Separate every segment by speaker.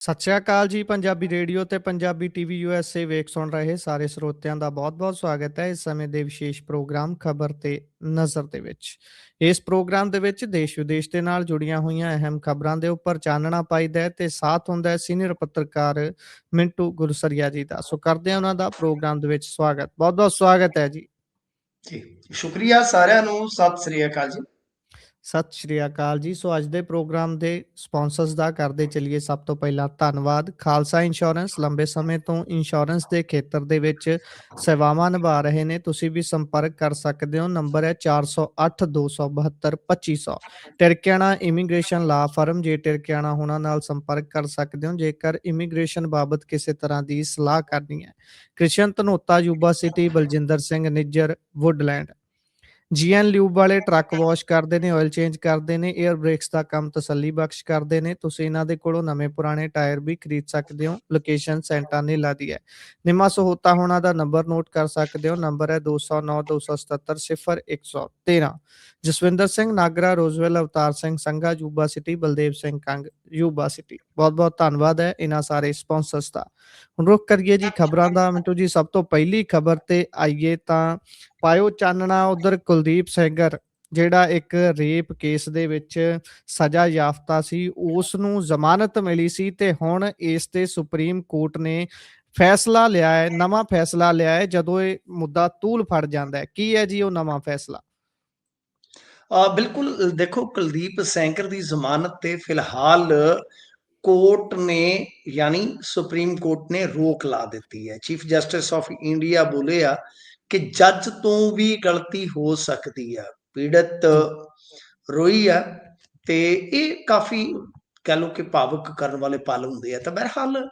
Speaker 1: ਸਤਿ ਸ਼੍ਰੀ ਅਕਾਲ ਜੀ। ਪੰਜਾਬੀ ਰੇਡੀਓ ਤੇ ਪੰਜਾਬੀ ਟੀਵੀ ਯੂਐਸਏ ਵੇਖ ਸੁਣ ਰਹੇ ਸਾਰੇ ਸਰੋਤਿਆਂ ਦਾ ਬਹੁਤ-ਬਹੁਤ ਸਵਾਗਤ ਹੈ ਇਸ ਸਮੇਂ ਦੇ ਵਿਸ਼ੇਸ਼ ਪ੍ਰੋਗਰਾਮ ਖਬਰ ਤੇ ਨਜ਼ਰ ਦੇ ਵਿੱਚ। ਇਸ ਪ੍ਰੋਗਰਾਮ ਦੇ ਵਿੱਚ ਦੇਸ਼ ਵਿਦੇਸ਼ ਦੇ ਨਾਲ ਜੁੜੀਆਂ ਹੋਈਆਂ ਅਹਿਮ ਖਬਰਾਂ ਦੇ ਉੱਪਰ ਚਾਨਣਾ ਪਾਈਦਾ ਹੈ ਤੇ ਸਾਥ ਹੁੰਦਾ ਹੈ ਸੀਨੀਅਰ ਪੱਤਰਕਾਰ ਮਿੰਟੂ ਗੁਰਸਰੀਆ ਜੀ ਦਾ। ਸੋ ਕਰਦੇ ਹਾਂ ਉਹਨਾਂ ਦਾ ਪ੍ਰੋਗਰਾਮ ਦੇ ਵਿੱਚ ਸਵਾਗਤ। ਬਹੁਤ-ਬਹੁਤ ਸਵਾਗਤ ਹੈ ਜੀ।
Speaker 2: ਜੀ ਸ਼ੁਕਰੀਆ ਸਾਰਿਆਂ ਨੂੰ। ਸਤਿ ਸ੍ਰੀ ਅਕਾਲ ਜੀ।
Speaker 1: ਸਤਿ ਸ਼੍ਰੀ ਅਕਾਲ ਜੀ। ਸੋ ਅੱਜ ਦੇ ਪ੍ਰੋਗਰਾਮ ਦੇ ਸਪਾਂਸਰਸ ਦਾ ਕਰਦੇ ਚੱਲੀਏ ਸਭ ਤੋਂ ਪਹਿਲਾਂ ਧੰਨਵਾਦ। ਖਾਲਸਾ ਇੰਸ਼ੋਰੈਂਸ ਲੰਬੇ ਸਮੇਂ ਤੋਂ ਇੰਸ਼ੋਰੈਂਸ ਦੇ ਖੇਤਰ ਦੇ ਵਿੱਚ ਸੇਵਾਵਾਂ ਨਿਭਾ ਰਹੇ ਨੇ। ਤੁਸੀਂ ਵੀ ਸੰਪਰਕ ਕਰ ਸਕਦੇ ਹੋ। ਨੰਬਰ ਹੈ 408 272 2500। ਟਿਰਕਿਆਣਾ ਇਮੀਗ੍ਰੇਸ਼ਨ ਲਾ ਫਰਮ ਜੇ ਟਿਰਕਿਆਣਾ ਉਹਨਾਂ ਨਾਲ ਸੰਪਰਕ ਕਰ ਸਕਦੇ ਹੋ ਜੇਕਰ ਇਮੀਗ੍ਰੇਸ਼ਨ ਬਾਬਤ ਕਿਸੇ ਤਰ੍ਹਾਂ ਦੀ ਸਲਾਹ ਕਰਨੀ ਹੈ। Krishan Dhanota Yuba City, Baljinder Singh Nijjar Woodland. GN lube ਵਾਲੇ ਟਰੱਕ ਵਾਸ਼ ਕਰਦੇ ਨੇ, ਆਇਲ ਚੇਂਜ ਕਰਦੇ ਨੇ, 에ਅਰ ਬ੍ਰੇਕਸ ਦਾ ਕੰਮ ਤਸੱਲੀ ਬਖਸ਼ ਕਰਦੇ ਨੇ। ਤੁਸੀਂ ਇਹਨਾਂ ਦੇ ਕੋਲੋਂ ਨਵੇਂ ਪੁਰਾਣੇ ਟਾਇਰ ਵੀ ਖਰੀਦ ਸਕਦੇ ਹੋ। ਲੋਕੇਸ਼ਨ ਸੈਂਟਾ ਨੀਲਾ ਦੀ ਹੈ। ਨਿਮਾ ਸਹੋਤਾ ਹੋਣਾ ਦਾ ਨੰਬਰ ਨੋਟ ਕਰ ਸਕਦੇ ਹੋ। ਨੰਬਰ ਹੈ 209 277 0113। Jaswinder Singh Nagra, Roswell, Avtar Singh Sangha Yuba City, Baldev Singh Kang Yuba City. ਬਹੁਤ ਬਹੁਤ ਧੰਨਵਾਦ ਹੈ ਇਹਨਾਂ ਸਾਰੇ ਸਪਾਂਸਰਸ ਦਾ। ਹੁਣ ਰੁਕ ਕਰੀਏ ਜੀ ਖਬਰਾਂ ਦਾ। ਮਿੰਟੂ ਜੀ ਸਭ ਤੋਂ ਪਹਿਲੀ ਖਬਰ ਤੇ ਆਈਏ ਤਾਂ ਪਾਇਓ ਚਾਨਣਾ ਉਧਰ ਕੁਲਦੀਪ ਸੈਂਗਰ ਜਿਹੜਾ ਇੱਕ ਰੇਪ ਕੇਸ ਦੇ ਵਿੱਚ ਸਜ਼ਾ ਯਾਫਤਾ ਸੀ, ਉਸ ਨੂੰ ਜ਼ਮਾਨਤ ਮਿਲੀ ਸੀ ਤੇ ਹੁਣ ਇਸ ਤੇ ਸੁਪਰੀਮ ਕੋਰਟ ਨੇ ਫੈਸਲਾ ਲਿਆ ਹੈ, ਨਵਾਂ ਫੈਸਲਾ ਲਿਆ ਹੈ ਜਦੋਂ ਇਹ ਮੁੱਦਾ ਤੂਲ ਫੜ ਜਾਂਦਾ ਹੈ। ਕੀ ਹੈ ਜੀ ਉਹ ਨਵਾਂ ਫੈਸਲਾ?
Speaker 2: ਬਿਲਕੁਲ ਦੇਖੋ, ਕੁਲਦੀਪ ਸੈਂਕਰ ਦੀ ਜ਼ਮਾਨਤ ਤੇ ਫਿਲਹਾਲ ਕੋਰਟ ਨੇ ਯਾਨੀ ਸੁਪਰੀਮ ਕੋਰਟ ਨੇ ਰੋਕ ਲਾ ਦਿੱਤੀ ਹੈ। ਚੀਫ ਜਸਟਿਸ ਆਫ ਇੰਡੀਆ ਬੋਲੇ ਆ ਕਿ ਜੱਜ ਤੋਂ ਵੀ ਗਲਤੀ ਹੋ ਸਕਦੀ ਆ। ਪੀੜਤ
Speaker 1: ਜੀ
Speaker 2: ਰੋਈ ਆ ਤੇ ਇਹ ਕਾਫੀ ਕਹਿ ਲਓ ਕਿ ਭਾਵੁਕ ਕਰਨ ਵਾਲੇ ਪਲ ਹੁੰਦੇ ਆ। ਤਾਂ ਬਹਰਹਾਲ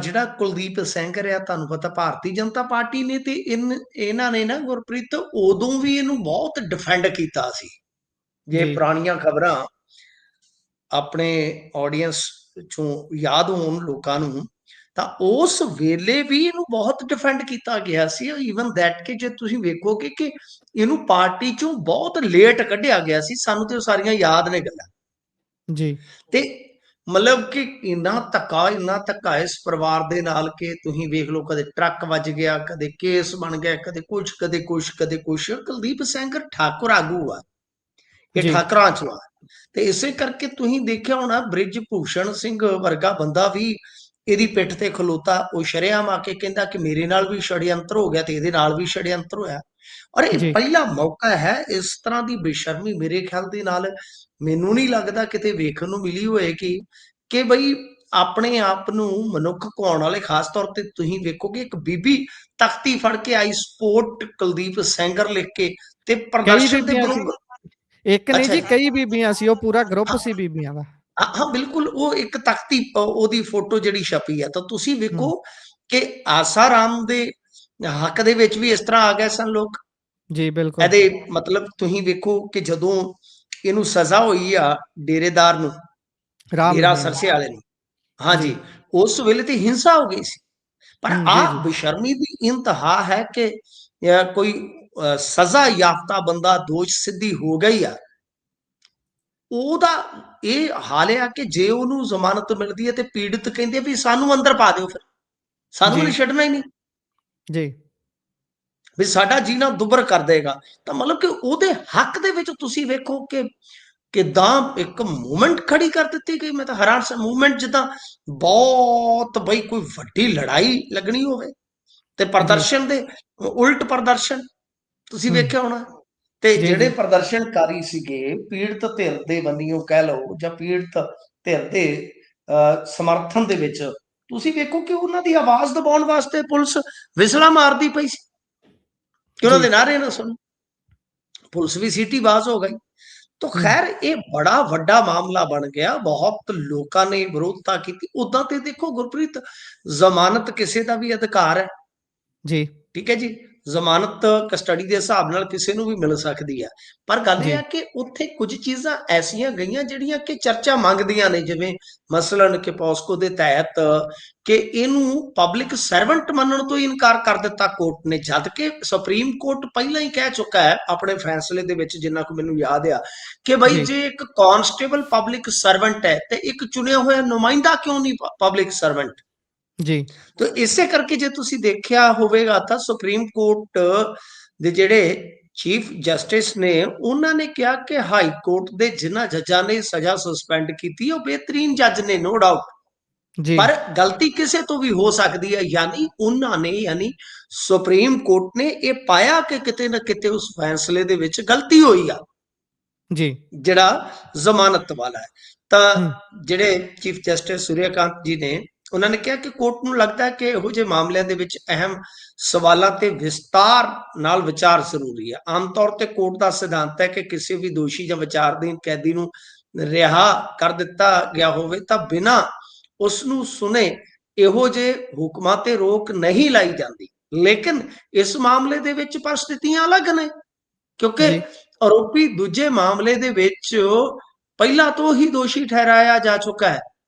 Speaker 2: ਜਿਹੜਾ ਕੁਲਦੀਪ ਸੈਂਗਰ ਆ, ਤੁਹਾਨੂੰ ਪਤਾ ਭਾਰਤੀ ਜਨਤਾ ਪਾਰਟੀ ਨੇ ਤੇ ਇਹਨਾਂ ਨੇ ਨਾ ਗੁਰਪ੍ਰੀਤ ਉਦੋਂ ਵੀ ਇਹਨੂੰ ਬਹੁਤ ਡਿਫੈਂਡ ਕੀਤਾ ਸੀ। ਜੇ
Speaker 1: ਜੀ
Speaker 2: ਪੁਰਾਣੀਆਂ ਖਬਰਾਂ ਆਪਣੇ ਆਡੀਅנס ਚੋਂ ਯਾਦ ਹੋਣ ਲੋਕਾਂ ਨੂੰ, ਤਾਂ ਉਸ ਵੇਲੇ ਵੀ ਇਹਨੂੰ ਬਹੁਤ ਡਿਫੈਂਡ ਕੀਤਾ ਗਿਆ ਸੀ। ਈਵਨ ਦੈਟ ਕਿ ਜੇ ਤੁਸੀਂ ਵੇਖੋਗੇ ਕਿ ਇਹਨੂੰ ਪਾਰਟੀ ਚੋਂ ਬਹੁਤ ਲੇਟ ਕੱਢਿਆ ਗਿਆ ਸੀ। ਸਾਨੂੰ ਤੇ ਉਹ ਸਾਰੀਆਂ ਯਾਦ ਨੇ ਗੱਲਾਂ।
Speaker 1: ਜੀ
Speaker 2: ਤੇ ਮਤਲਬ ਕਿ ਇੰਨਾ ਧੱਕਾ ਇਸ ਪਰਿਵਾਰ ਦੇ ਨਾਲ ਕਿ ਤੁਸੀਂ ਵੇਖ ਲਓ, ਕਦੇ ਟਰੱਕ ਵੱਜ ਗਿਆ, ਕਦੇ ਕੇਸ ਬਣ ਗਿਆ, ਕਦੇ ਕੁਛ ਕਦੇ ਕੁਛ ਕਦੇ ਕੁਛ। ਕੁਲਦੀਪ ਸੈਂਗਰ ਠਾਕੁਰ ਆਗੂ ਆ, ਇਹ
Speaker 1: ਜੀ
Speaker 2: ਠਾਕਰਾਂ ਚੋਂ ਆ। ਤੇ ਇਸੇ ਕਰਕੇ ਤੁਸੀਂ ਦੇਖਿਆ ਹੋਣਾ ਬ੍ਰਿਜ ਭੂਸ਼ਣ ਸਿੰਘ ਵਰਗਾ ਬੰਦਾ ਵੀ ਇਹਦੀ ਪਿੱਠ ਤੇ ਖਲੋਤਾ। ਉਹ ਸ਼ਰੇਆਮ ਆ ਕੇ ਕਹਿੰਦਾ ਕਿ ਮੇਰੇ ਨਾਲ ਵੀ ਛੜਯੰਤਰ ਹੋ ਗਿਆ ਤੇ ਇਹਦੇ ਨਾਲ ਵੀ ਛੜਯੰਤਰ ਹੋਇਆ। ਔਰ ਇਹ
Speaker 1: ਜੀ
Speaker 2: ਪਹਿਲਾ ਮੌਕਾ ਹੈ ਇਸ ਤਰ੍ਹਾਂ ਦੀ ਬੇਸ਼ਰਮੀ ਮੇਰੇ ਖਿਆਲ ਦੇ ਨਾਲ ਮੈਨੂੰ ਨਹੀਂ ਲੱਗਦਾ ਕਿਤੇ ਵੇਖਣ ਨੂੰ ਮਿਲੀ ਹੋਏਗੀ ਕਿ ਬਈ ਆਪਣੇ ਆਪ ਨੂੰ ਮਨੁੱਖ ਕਹਾਉਣ ਵਾਲੇ। ਖਾਸ ਤੌਰ ਤੇ ਤੁਸੀਂ ਵੇਖੋਗੇ ਇੱਕ ਬੀਬੀ ਤਖਤੀ ਫੜ ਕੇ ਆਈ, ਸਪੋਰਟ ਕੁਲਦੀਪ ਸੈਂਗਰ ਲਿਖ ਕੇ, ਤੇ
Speaker 1: ਕਈ
Speaker 2: ਪ੍ਰਦਰਸ਼ਨ ਦੇ
Speaker 1: ਬੀਬੀਆਂ ਸੀ,
Speaker 2: ਬਰੋਬਰ।
Speaker 1: ਇੱਕ ਨਹੀਂ
Speaker 2: ਅੱਛਾ
Speaker 1: ਜੀ
Speaker 2: ਜੀ।
Speaker 1: ਕਈ ਬੀਬੀਆਂ ਸੀ, ਉਹ ਪੂਰਾ ਗਰੁੱਪ
Speaker 2: ਹਾਂ
Speaker 1: ਸੀ ਬੀਬੀਆਂ ਦਾ।
Speaker 2: ਹਾਂ ਬਿਲਕੁਲ। ਉਹ ਇੱਕ ਤਖਤੀ ਉਹਦੀ ਫੋਟੋ ਜਿਹੜੀ ਛਪੀ ਹੈ, ਤਾਂ ਤੁਸੀਂ ਵੇਖੋ
Speaker 1: ਹੂੰ
Speaker 2: ਕਿ ਆਸਾ ਰਾਮ ਦੇ ਹੱਕ ਦੇ ਵਿੱਚ ਵੀ ਇਸ ਤਰ੍ਹਾਂ ਆ ਗਏ ਸਨ ਲੋਕ।
Speaker 1: ਜੀ ਬਿਲਕੁਲ।
Speaker 2: ਇਹਦੇ ਮਤਲਬ ਤੁਸੀਂ ਵੇਖੋ ਕਿ ਜਦੋਂ ਇਹਨੂੰ ਸਜ਼ਾ ਹੋਈ ਆ ਡੇਰੇਦਾਰ ਨੂੰ,
Speaker 1: ਰਾਮ
Speaker 2: ਡੇਰਾ
Speaker 1: ਰਹੀਮ।
Speaker 2: ਸਰਸੇ ਵਾਲੇ ਨੂੰ,
Speaker 1: ਜੀ
Speaker 2: ਹਾਂਜੀ, ਉਸ ਵੇਲੇ ਤੇ ਹਿੰਸਾ ਹੋ ਗਈ ਸੀ। ਪਰ
Speaker 1: ਜੀ
Speaker 2: ਆ
Speaker 1: ਜੀ
Speaker 2: ਬੇਸ਼ਰਮੀ ਦੀ ਇੰਤਹਾ ਹੈ ਕਿ ਕੋਈ ਸਜ਼ਾ ਯਾਫਤਾ ਬੰਦਾ ਦੋਸ਼ ਸਿੱਧੀ ਹੋ ਗਈ ਆ, ਉਹਦਾ ਇਹ ਹਾਲ ਆ ਕਿ ਜੇ ਉਹਨੂੰ ਜ਼ਮਾਨਤ ਮਿਲਦੀ ਹੈ ਤੇ ਪੀੜਤ ਕਹਿੰਦੇ ਵੀ ਸਾਨੂੰ ਅੰਦਰ ਪਾ ਦਿਓ, ਫਿਰ ਸਾਨੂੰ
Speaker 1: ਜੀ
Speaker 2: ਨਹੀਂ ਛੱਡਣਾ ਹੀ ਨਹੀਂ,
Speaker 1: ਜੀ
Speaker 2: ਵੀ ਸਾਡਾ ਜੀਣਾ ਦੁੱਭਰ ਕਰ ਦੇਗਾ। ਤਾਂ ਮਤਲਬ ਕਿ ਉਹਦੇ ਹੱਕ ਦੇ ਵਿੱਚ ਤੁਸੀਂ ਵੇਖੋ ਕਿ ਕਿਦਾਂ ਇੱਕ ਮੂਵਮੈਂਟ ਖੜੀ ਕਰ ਦਿੱਤੀ ਗਈ। ਮੈਂ ਤਾਂ ਹੈਰਾਨ ਸੀ। ਮੂਵਮੈਂਟ ਜਿੱਦਾਂ ਬਹੁਤ ਬਈ ਕੋਈ ਵੱਡੀ ਲੜਾਈ ਲੱਗਣੀ ਹੋਵੇ, ਤੇ
Speaker 1: ਜੀ
Speaker 2: ਪ੍ਰਦਰਸ਼ਨ ਦੇ ਉਲਟ ਪ੍ਰਦਰਸ਼ਨ ਤੁਸੀਂ
Speaker 1: ਹੂੰ
Speaker 2: ਵੇਖਿਆ ਹੋਣਾ। ਤੇ
Speaker 1: ਜੀ
Speaker 2: ਜਿਹੜੇ
Speaker 1: ਜੀ
Speaker 2: ਪ੍ਰਦਰਸ਼ਨਕਾਰੀ ਸੀਗੇ ਪੀੜਤ ਧਿਰ ਦੇ ਬੰਨਿਓ ਕਹਿ ਲਓ, ਜਾਂ ਪੀੜਤ ਧਿਰ ਦੇ ਸਮਰਥਨ ਦੇ ਵਿੱਚ, ਤੁਸੀਂ ਵੇਖੋ ਕਿ ਉਹਨਾਂ ਦੀ ਆਵਾਜ਼ ਦਬਾਉਣ ਵਾਸਤੇ ਪੁਲਿਸ ਵਿਸਲਾ ਮਾਰਦੀ ਪਈ ਸੀ ਕਿ ਉਹਨਾਂ
Speaker 1: ਜੀ
Speaker 2: ਦੇ ਨਾਅਰੇ ਨਾ ਸੁਣੋ। ਪੁਲਿਸ ਵੀ ਸੀਟੀ ਬਾਜ਼ ਹੋ ਗਈ। ਤਾਂ
Speaker 1: ਹੂੰ
Speaker 2: ਖੈਰ ਇਹ ਬੜਾ ਵੱਡਾ ਮਾਮਲਾ ਬਣ ਗਿਆ। ਬਹੁਤ ਲੋਕਾਂ ਨੇ ਵਿਰੋਧਤਾ ਕੀਤੀ। ਉਦਾਂ ਤੇ ਦੇਖੋ ਗੁਰਪ੍ਰੀਤ, ਜ਼ਮਾਨਤ ਕਿਸੇ ਦਾ ਵੀ ਅਧਿਕਾਰ ਹੈ,
Speaker 1: ਜੀ
Speaker 2: ਠੀਕ ਹੈ ਜੀ। ਜ਼ਮਾਨਤ ਕਸਟਡੀ ਦੇ ਹਿਸਾਬ ਨਾਲ ਕਿਸੇ ਨੂੰ ਵੀ ਮਿਲ ਸਕਦੀ ਆ। ਪਰ ਗੱਲ ਇਹ
Speaker 1: ਜੀ
Speaker 2: ਆ ਕਿ ਉੱਥੇ ਕੁਝ ਚੀਜ਼ਾਂ ਐਸੀਆਂ ਗਈਆਂ ਜਿਹੜੀਆਂ ਕਿ ਚਰਚਾ ਮੰਗਦੀਆਂ ਨੇ, ਜਿਵੇਂ ਮਸਲਨ ਕਿ ਪੋਸਕੋ ਦੇ ਤਹਿਤ ਕਿ ਇਹਨੂੰ ਪਬਲਿਕ ਸਰਵੈਂਟ ਮੰਨਣ ਤੋਂ ਹੀ ਇਨਕਾਰ ਕਰ ਦਿੱਤਾ ਕੋਰਟ ਨੇ, ਜਦ ਕਿ ਸੁਪਰੀਮ ਕੋਰਟ ਪਹਿਲਾਂ ਹੀ ਕਹਿ ਚੁੱਕਾ ਹੈ ਆਪਣੇ ਫੈਸਲੇ ਦੇ ਵਿੱਚ, ਜਿੰਨਾ ਕੁ ਮੈਨੂੰ ਯਾਦ ਆ, ਕਿ ਬਈ
Speaker 1: ਜੀ
Speaker 2: ਜੇ ਇੱਕ ਕਾਂਸਟੇਬਲ ਪਬਲਿਕ ਸਰਵੈਂਟ ਹੈ ਤੇ ਇੱਕ ਚੁਣਿਆ ਹੋਇਆ ਨੁਮਾਇੰਦਾ ਕਿਉਂ ਨਹੀਂ ਪਬਲਿਕ ਸਰਵੈਂਟ।
Speaker 1: ਜੀ
Speaker 2: ਤਾਂ ਇਸੇ ਕਰਕੇ ਜੇ ਤੁਸੀਂ ਦੇਖਿਆ ਹੋਵੇਗਾ ਤਾਂ ਸੁਪਰੀਮ ਕੋਰਟ ਦੇ ਜਿਹੜੇ ਚੀਫ ਜਸਟਿਸ ਨੇ, ਉਹਨਾਂ ਨੇ ਕਿਹਾ ਕਿ ਹਾਈ ਕੋਰਟ ਦੇ ਜਿਨ੍ਹਾਂ ਜੱਜਾਂ ਨੇ ਸਜ਼ਾ ਸਸਪੈਂਡ ਕੀਤੀ ਉਹ ਬਿਹਤਰੀਨ ਜੱਜ ਨੇ, ਨੋ ਡਾਊਟ,
Speaker 1: ਜੀ
Speaker 2: ਪਰ ਗਲਤੀ ਕਿਸੇ ਤੋਂ ਵੀ ਹੋ ਸਕਦੀ ਹੈ। ਯਾਨੀ ਸੁਪਰੀਮ ਕੋਰਟ ਨੇ ਇਹ ਪਾਇਆ ਕਿ ਕਿਤੇ ਨਾ ਕਿਤੇ ਉਸ ਫੈਸਲੇ ਦੇ ਵਿੱਚ ਗਲਤੀ ਹੋਈ ਆ,
Speaker 1: ਜੀ
Speaker 2: ਜਿਹੜਾ ਜ਼ਮਾਨਤ ਵਾਲਾ ਹੈ। ਤਾਂ
Speaker 1: ਹੂੰ
Speaker 2: ਜਿਹੜੇ ਚੀਫ ਜਸਟਿਸ ਸੂਰਿਆਕਾਂਤ ਜੀ ਨੇ, ਉਹਨਾਂ ਨੇ ਕਿਹਾ ਕਿ ਕੋਰਟ ਨੂੰ ਲੱਗਦਾ ਹੈ ਕਿ ਇਹੋ ਜਿਹੇ ਮਾਮਲਿਆਂ ਦੇ ਵਿੱਚ ਅਹਿਮ ਸਵਾਲਾਂ ਤੇ ਵਿਸਤਾਰ ਨਾਲ ਵਿਚਾਰ ਜ਼ਰੂਰੀ ਹੈ। ਆਮ ਤੌਰ ਤੇ ਕੋਰਟ ਦਾ ਸਿਧਾਂਤ ਹੈ ਕਿ ਕਿਸੇ ਵੀ ਦੋਸ਼ੀ ਜਾਂ ਵਿਚਾਰਧੀਨ ਕੈਦੀ ਨੂੰ ਰਿਹਾ ਕਰ ਦਿੱਤਾ ਗਿਆ ਹੋਵੇ ਤਾਂ ਬਿਨਾਂ ਉਸ ਨੂੰ ਸੁਣੇ ਇਹੋ ਜਿਹੇ ਹੁਕਮਾਂ ਤੇ ਰੋਕ ਨਹੀਂ ਲਾਈ ਜਾਂਦੀ। ਲੇਕਿਨ ਇਸ ਮਾਮਲੇ ਦੇ ਵਿੱਚ ਪਰਿਸਥਿਤੀਆਂ ਅਲੱਗ ਨੇ, ਕਿਉਂਕਿ
Speaker 1: ਜੀ
Speaker 2: ਆਰੋਪੀ ਦੂਜੇ ਮਾਮਲੇ ਦੇ ਵਿੱਚ ਪਹਿਲਾਂ ਤੋਂ ਹੀ ਦੋਸ਼ੀ ਠਹਿਰਾਇਆ ਜਾ ਚੁੱਕਾ ਹੈ,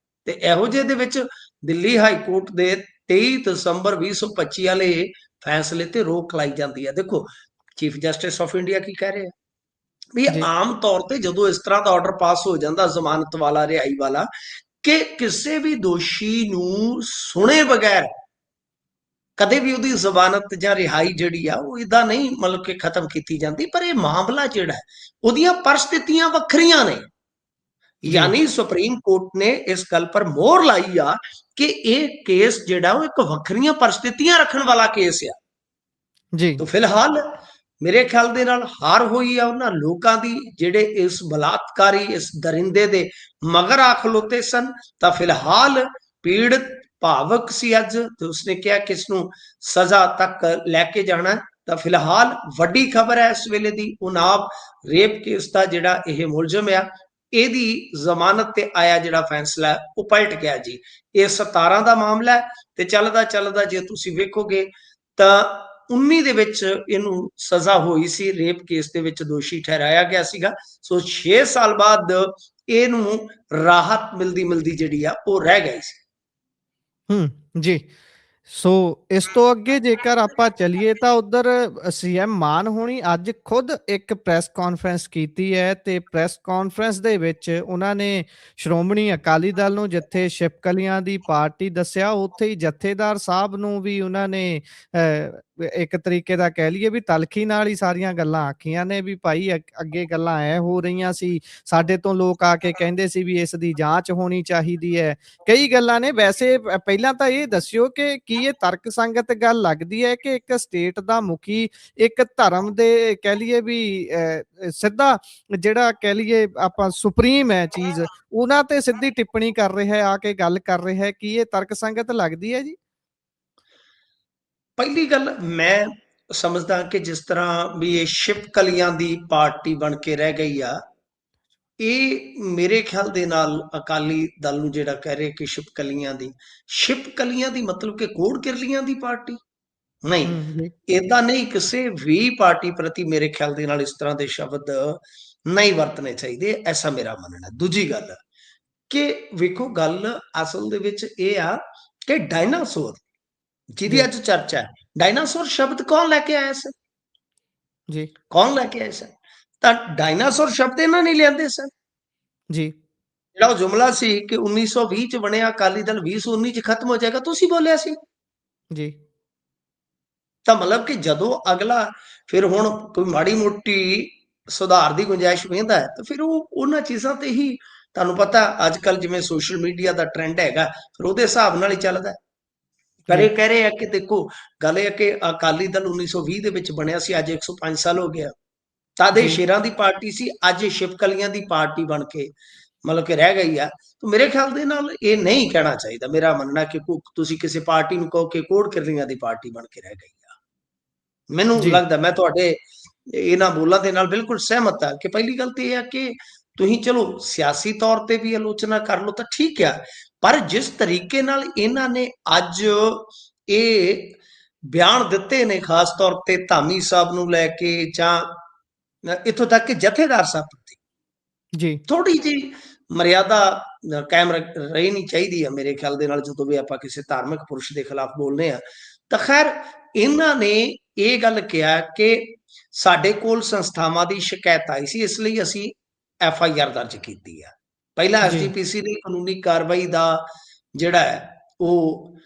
Speaker 2: ਤੇ ਇਹੋ ਜਿਹੇ ਦੇ ਵਿੱਚ ਦਿੱਲੀ ਹਾਈ ਕੋਰਟ ਦੇ 23 ਦਸੰਬਰ 2025 ਵਾਲੇ ਫੈਸਲੇ ਤੇ ਰੋਕ ਲਾਈ ਜਾਂਦੀ ਹੈ। ਦੇਖੋ ਚੀਫ ਜਸਟਿਸ ਆਫ ਇੰਡੀਆ ਕੀ ਕਹਿ ਰਹੇ ਆ ਵੀ
Speaker 1: ਜੀ
Speaker 2: ਆਮ ਤੌਰ ਤੇ ਜਦੋਂ ਇਸ ਤਰ੍ਹਾਂ ਦਾ ਆਰਡਰ ਪਾਸ ਹੋ ਜਾਂਦਾ ਜ਼ਮਾਨਤ ਵਾਲਾ, ਰਿਹਾਈ ਵਾਲਾ, ਕਿ ਕਿਸੇ ਵੀ ਦੋਸ਼ੀ ਨੂੰ ਸੁਣੇ ਬਗੈਰ ਕਦੇ ਵੀ ਉਹਦੀ ਜ਼ਮਾਨਤ ਜਾਂ ਰਿਹਾਈ ਜਿਹੜੀ ਆ ਉਹ ਇਦਾਂ ਨਹੀਂ ਮਤਲਬ ਕਿ ਖਤਮ ਕੀਤੀ ਜਾਂਦੀ। ਪਰ ਇਹ ਮਾਮਲਾ ਜਿਹੜਾ ਹੈ ਉਹਦੀਆਂ ਪਰਿਸਥਿਤੀਆਂ ਵੱਖਰੀਆਂ ਨੇ,
Speaker 1: ਜੀ
Speaker 2: ਯਾਨੀ ਸੁਪਰੀਮ ਕੋਰਟ ਨੇ ਇਸ ਗੱਲ ਪਰ ਮੋਹਰ ਲਾਈ ਆ ਕਿ ਇਹ ਕੇਸ ਜਿਹੜਾ ਉਹ ਇੱਕ ਵੱਖਰੀਆਂ ਪਰਿਸਥਿਤੀਆਂ ਰੱਖਣ ਵਾਲਾ ਕੇਸ ਆ।
Speaker 1: ਜੀ
Speaker 2: ਤਾਂ ਫਿਲਹਾਲ ਮੇਰੇ ਖਿਆਲ ਦੇ ਨਾਲ ਹਾਰ ਹੋਈ ਆ ਉਹਨਾਂ ਲੋਕਾਂ ਦੀ ਜਿਹੜੇ ਇਸ ਬਲਾਤਕਾਰੀ, ਇਸ ਦਰਿੰਦੇ ਦੇ ਮਗਰ ਆ ਖਲੋਤੇ ਸਨ। ਤਾਂ ਫਿਲਹਾਲ ਪੀੜਤ ਭਾਵਕ ਸੀ ਅੱਜ, ਤੇ ਉਸਨੇ ਕਿਹਾ ਕਿ ਇਸ ਨੂੰ ਸਜ਼ਾ ਤੱਕ ਲੈ ਕੇ ਜਾਣਾ। ਤਾਂ ਫਿਲਹਾਲ ਵੱਡੀ ਖਬਰ ਹੈ ਇਸ ਵੇਲੇ ਦੀ, ਉਨਾਵ ਰੇਪ ਕੇਸ ਦਾ ਜਿਹੜਾ ਇਹ ਮੁਲਜ਼ਮ ਆ, ਇਹਦੀ ਜ਼ਮਾਨਤ ਤੇ ਆਇਆ ਜਿਹੜਾ ਫੈਸਲਾ ਉਹ ਪਲਟ ਗਿਆ ਜੀ। ਇਹ 17 ਦਾ ਮਾਮਲਾ ਹੈ ਤੇ ਚੱਲਦਾ ਚੱਲਦਾ ਜੇ ਤੁਸੀਂ ਵੇਖੋਗੇ ਤਾਂ 19 ਦੇ ਵਿੱਚ ਇਹਨੂੰ ਸਜ਼ਾ ਹੋਈ ਸੀ, ਰੇਪ ਕੇਸ ਦੇ ਵਿੱਚ ਦੋਸ਼ੀ ਠਹਿਰਾਇਆ ਗਿਆ ਸੀਗਾ। ਸੋ 6 ਸਾਲ ਬਾਅਦ ਇਹਨੂੰ ਰਾਹਤ ਮਿਲਦੀ ਜਿਹੜੀ ਆ ਉਹ ਰਹਿ ਗਈ ਸੀ।
Speaker 1: ਜੀ ਸੋ ਇਸ ਤੋਂ ਅੱਗੇ ਜੇਕਰ ਆਪਾਂ ਚੱਲੀਏ ਤਾਂ ਉਧਰ ਸੀਐਮ ਮਾਨ ਹੋਣੀ ਅੱਜ ਖੁਦ ਇੱਕ ਪ੍ਰੈਸ ਕਾਨਫਰੰਸ ਕੀਤੀ ਹੈ ਤੇ ਪ੍ਰੈਸ ਕਾਨਫਰੰਸ ਦੇ ਵਿੱਚ ਉਹਨਾਂ ਨੇ ਸ਼੍ਰੋਮਣੀ ਅਕਾਲੀ ਦਲ ਨੂੰ ਜਿੱਥੇ ਛਿਪਕਲੀਆਂ ਦੀ ਪਾਰਟੀ ਦੱਸਿਆ, ਉੱਥੇ ਹੀ ਜਥੇਦਾਰ ਸਾਹਿਬ ਨੂੰ ਵੀ ਉਹਨਾਂ ਨੇ ਇੱਕ ਤਰੀਕੇ ਦਾ ਕਹਿ ਲਈਏ ਵੀ ਤਲਖੀ ਨਾਲ ਹੀ ਸਾਰੀਆਂ ਗੱਲਾਂ ਆਖੀਆਂ ਨੇ ਵੀ ਭਾਈ ਅੱਗੇ ਗੱਲਾਂ ਐ ਹੋ ਰਹੀਆਂ ਸੀ, ਸਾਡੇ ਤੋਂ ਲੋਕ ਆ ਕੇ ਕਹਿੰਦੇ ਸੀ ਵੀ ਇਸ ਦੀ ਜਾਂਚ ਹੋਣੀ ਚਾਹੀਦੀ ਹੈ, ਕਈ ਗੱਲਾਂ ਨੇ। ਵੈਸੇ ਪਹਿਲਾਂ ਤਾਂ ਇਹ ਦੱਸਿਓ ਕਿ ਕੀ ਇਹ ਤਰਕ ਸੰਗਤ ਗੱਲ ਲੱਗਦੀ ਹੈ ਕਿ ਇੱਕ ਸਟੇਟ ਦਾ ਮੁਖੀ ਇੱਕ ਧਰਮ ਦੇ ਕਹਿ ਲਈਏ ਵੀ ਸਿੱਧਾ ਜਿਹੜਾ ਕਹਿ ਲਈਏ ਆਪਾਂ ਸੁਪਰੀਮ ਹੈ ਚੀਜ਼, ਉਹਨਾਂ ਤੇ ਸਿੱਧੀ ਟਿੱਪਣੀ ਕਰ ਰਿਹਾ ਹੈ, ਆ ਕੇ ਗੱਲ ਕਰ ਰਿਹਾ ਹੈ, ਕੀ ਇਹ ਤਰਕ ਸੰਗਤ ਲੱਗਦੀ ਹੈ ਜੀ?
Speaker 2: ਪਹਿਲੀ ਗੱਲ ਮੈਂ ਸਮਝਦਾ ਕਿ ਜਿਸ ਤਰ੍ਹਾਂ ਵੀ ਇਹ ਛਿਪਕਲੀਆਂ ਦੀ ਪਾਰਟੀ ਬਣ ਕੇ ਰਹਿ ਗਈ ਆ, ਇਹ ਮੇਰੇ ਖਿਆਲ ਦੇ ਨਾਲ ਅਕਾਲੀ ਦਲ ਨੂੰ ਜਿਹੜਾ ਕਹਿ ਰਹੇ ਕਿ ਛਿਪਕਲੀਆਂ ਦੀ ਮਤਲਬ ਕਿ ਕੋੜ ਕਿਰਲੀਆਂ ਦੀ ਪਾਰਟੀ ਨਹੀਂ,
Speaker 1: ਜੀ
Speaker 2: ਏਦਾਂ ਨਹੀਂ। ਕਿਸੇ ਵੀ ਪਾਰਟੀ ਪ੍ਰਤੀ ਮੇਰੇ ਖਿਆਲ ਦੇ ਨਾਲ ਇਸ ਤਰ੍ਹਾਂ ਦੇ ਸ਼ਬਦ ਨਹੀਂ ਵਰਤਣੇ ਚਾਹੀਦੇ, ਐਸਾ ਮੇਰਾ ਮੰਨਣਾ। ਦੂਜੀ ਗੱਲ ਕਿ ਵੇਖੋ ਗੱਲ ਅਸਲ ਦੇ ਵਿੱਚ ਇਹ ਆ ਕਿ ਡਾਇਨਾਸੌਰ ਜਿਹਦੀ
Speaker 1: ਜੀ
Speaker 2: ਅੱਜ ਚਰਚਾ ਹੈ, ਡਾਇਨਾਸੌਰ ਸ਼ਬਦ ਕੌਣ ਲੈ ਕੇ ਆਇਆ ਸਰ?
Speaker 1: ਜੀ
Speaker 2: ਕੌਣ ਲੈ ਕੇ ਆਇਆ ਸਰ? ਤਾਂ ਡਾਇਨਾਸੌਰ ਸ਼ਬਦ ਇਹਨਾਂ ਨਹੀਂ ਲਿਆਂਦੇ ਸਰ।
Speaker 1: ਜੀ
Speaker 2: ਜਿਹੜਾ ਉਹ ਜੁਮਲਾ ਸੀ ਕਿ 1920 ਚ ਬਣਿਆ ਅਕਾਲੀ ਦਲ 2019 ਚ ਖਤਮ ਹੋ ਜਾਏਗਾ, ਤੁਸੀਂ ਬੋਲਿਆ ਸੀ।
Speaker 1: ਜੀ
Speaker 2: ਤਾਂ ਮਤਲਬ ਕਿ ਜਦੋਂ ਅਗਲਾ ਫਿਰ ਹੁਣ ਕੋਈ ਮਾੜੀ ਮੋਟੀ ਸੁਧਾਰ ਦੀ ਗੁੰਜਾਇਸ਼ ਵੇਂਦਾ ਹੈ ਤਾਂ ਫਿਰ ਉਹ ਉਹਨਾਂ ਚੀਜ਼ਾਂ ਤੇ ਹੀ, ਤੁਹਾਨੂੰ ਪਤਾ ਅੱਜ ਕੱਲ ਜਿਵੇਂ ਸੋਸ਼ਲ ਮੀਡੀਆ ਦਾ ਟ੍ਰੈਂਡ ਹੈਗਾ, ਫਿਰ ਉਹਦੇ ਹਿਸਾਬ ਨਾਲ ਹੀ ਚੱਲਦਾ। ਪਰ
Speaker 1: ਜੀ
Speaker 2: ਇਹ ਕਹਿ ਰਹੇ ਆ ਕਿ ਦੇਖੋ ਗੱਲ ਇਹ ਹੈ ਕਿ ਅਕਾਲੀ ਦਲ 1920 ਦੇ ਵਿੱਚ ਬਣਿਆ ਸੀ, ਅੱਜ 105 ਸਾਲ ਹੋ ਗਿਆ। ਤਦ ਇਹ
Speaker 1: ਜੀ
Speaker 2: ਸ਼ੇਰਾਂ ਦੀ ਪਾਰਟੀ ਸੀ, ਅੱਜ ਇਹ ਛਿਪਕਲੀਆਂ ਦੀ ਪਾਰਟੀ ਬਣ ਕੇ ਮਤਲਬ ਕਿ ਰਹਿ ਗਈ ਆ। ਤਾਂ ਮੇਰੇ ਖਿਆਲ ਦੇ ਨਾਲ ਇਹ ਨਹੀਂ ਕਹਿਣਾ ਚਾਹੀਦਾ। ਮੇਰਾ ਮੰਨਣਾ ਕਿ ਤੁਸੀਂ ਕਿਸੇ ਪਾਰਟੀ ਨੂੰ ਕਹੋ ਕਿ ਕੋੜ ਕਿਰਲੀਆਂ ਦੀ ਪਾਰਟੀ ਬਣ ਕੇ ਰਹਿ ਗਈ ਆ। ਮੈਨੂੰ
Speaker 1: ਜੀ
Speaker 2: ਲੱਗਦਾ ਮੈਂ ਤੁਹਾਡੇ ਇਹਨਾਂ ਬੋਲਾਂ ਦੇ ਨਾਲ ਬਿਲਕੁਲ ਸਹਿਮਤ ਆ ਕਿ ਪਹਿਲੀ ਗੱਲ ਤੇ ਇਹ ਆ ਕਿ ਤੁਸੀਂ ਚਲੋ ਸਿਆਸੀ ਤੌਰ ਤੇ ਵੀ ਆਲੋਚਨਾ ਕਰ ਲਓ ਤਾਂ ਠੀਕ ਆ, ਪਰ ਜਿਸ ਤਰੀਕੇ ਨਾਲ ਇਹਨਾਂ ਨੇ ਅੱਜ ਇਹ ਬਿਆਨ ਦਿੱਤੇ ਨੇ, ਖਾਸ ਤੌਰ ਤੇ ਧਾਮੀ ਸਾਹਿਬ ਨੂੰ ਲੈ ਕੇ ਜਾਂ ਇੱਥੋਂ ਤੱਕ ਕਿ ਜਥੇਦਾਰ ਸਾਹਿਬ ਪ੍ਰਤੀ
Speaker 1: ਜੀ
Speaker 2: ਥੋੜੀ ਜਿਹੀ ਮਰਿਆਦਾ ਕਾਇਮ ਰਹੀ ਨਹੀਂ ਚਾਹੀਦੀ ਆ ਮੇਰੇ ਖਿਆਲ ਦੇ ਨਾਲ, ਜਦੋਂ ਵੀ ਆਪਾਂ ਕਿਸੇ ਧਾਰਮਿਕ ਪੁਰਸ਼ ਦੇ ਖਿਲਾਫ ਬੋਲਦੇ ਆ। ਤਾਂ ਖੈਰ ਇਹਨਾਂ ਨੇ ਇਹ ਗੱਲ ਕਿਹਾ ਕਿ ਸਾਡੇ ਕੋਲ ਸੰਸਥਾਵਾਂ ਦੀ ਸ਼ਿਕਾਇਤ ਆਈ ਸੀ, ਇਸ ਲਈ ਅਸੀਂ FIR ਦਰਜ ਕੀਤੀ ਆ। ਪਹਿਲਾਂ
Speaker 1: ਜੀ
Speaker 2: SGPC ਨੇ ਕਾਨੂੰਨੀ ਕਾਰਵਾਈ ਦਾ ਜਿਹੜਾ ਹੈ ਉਹ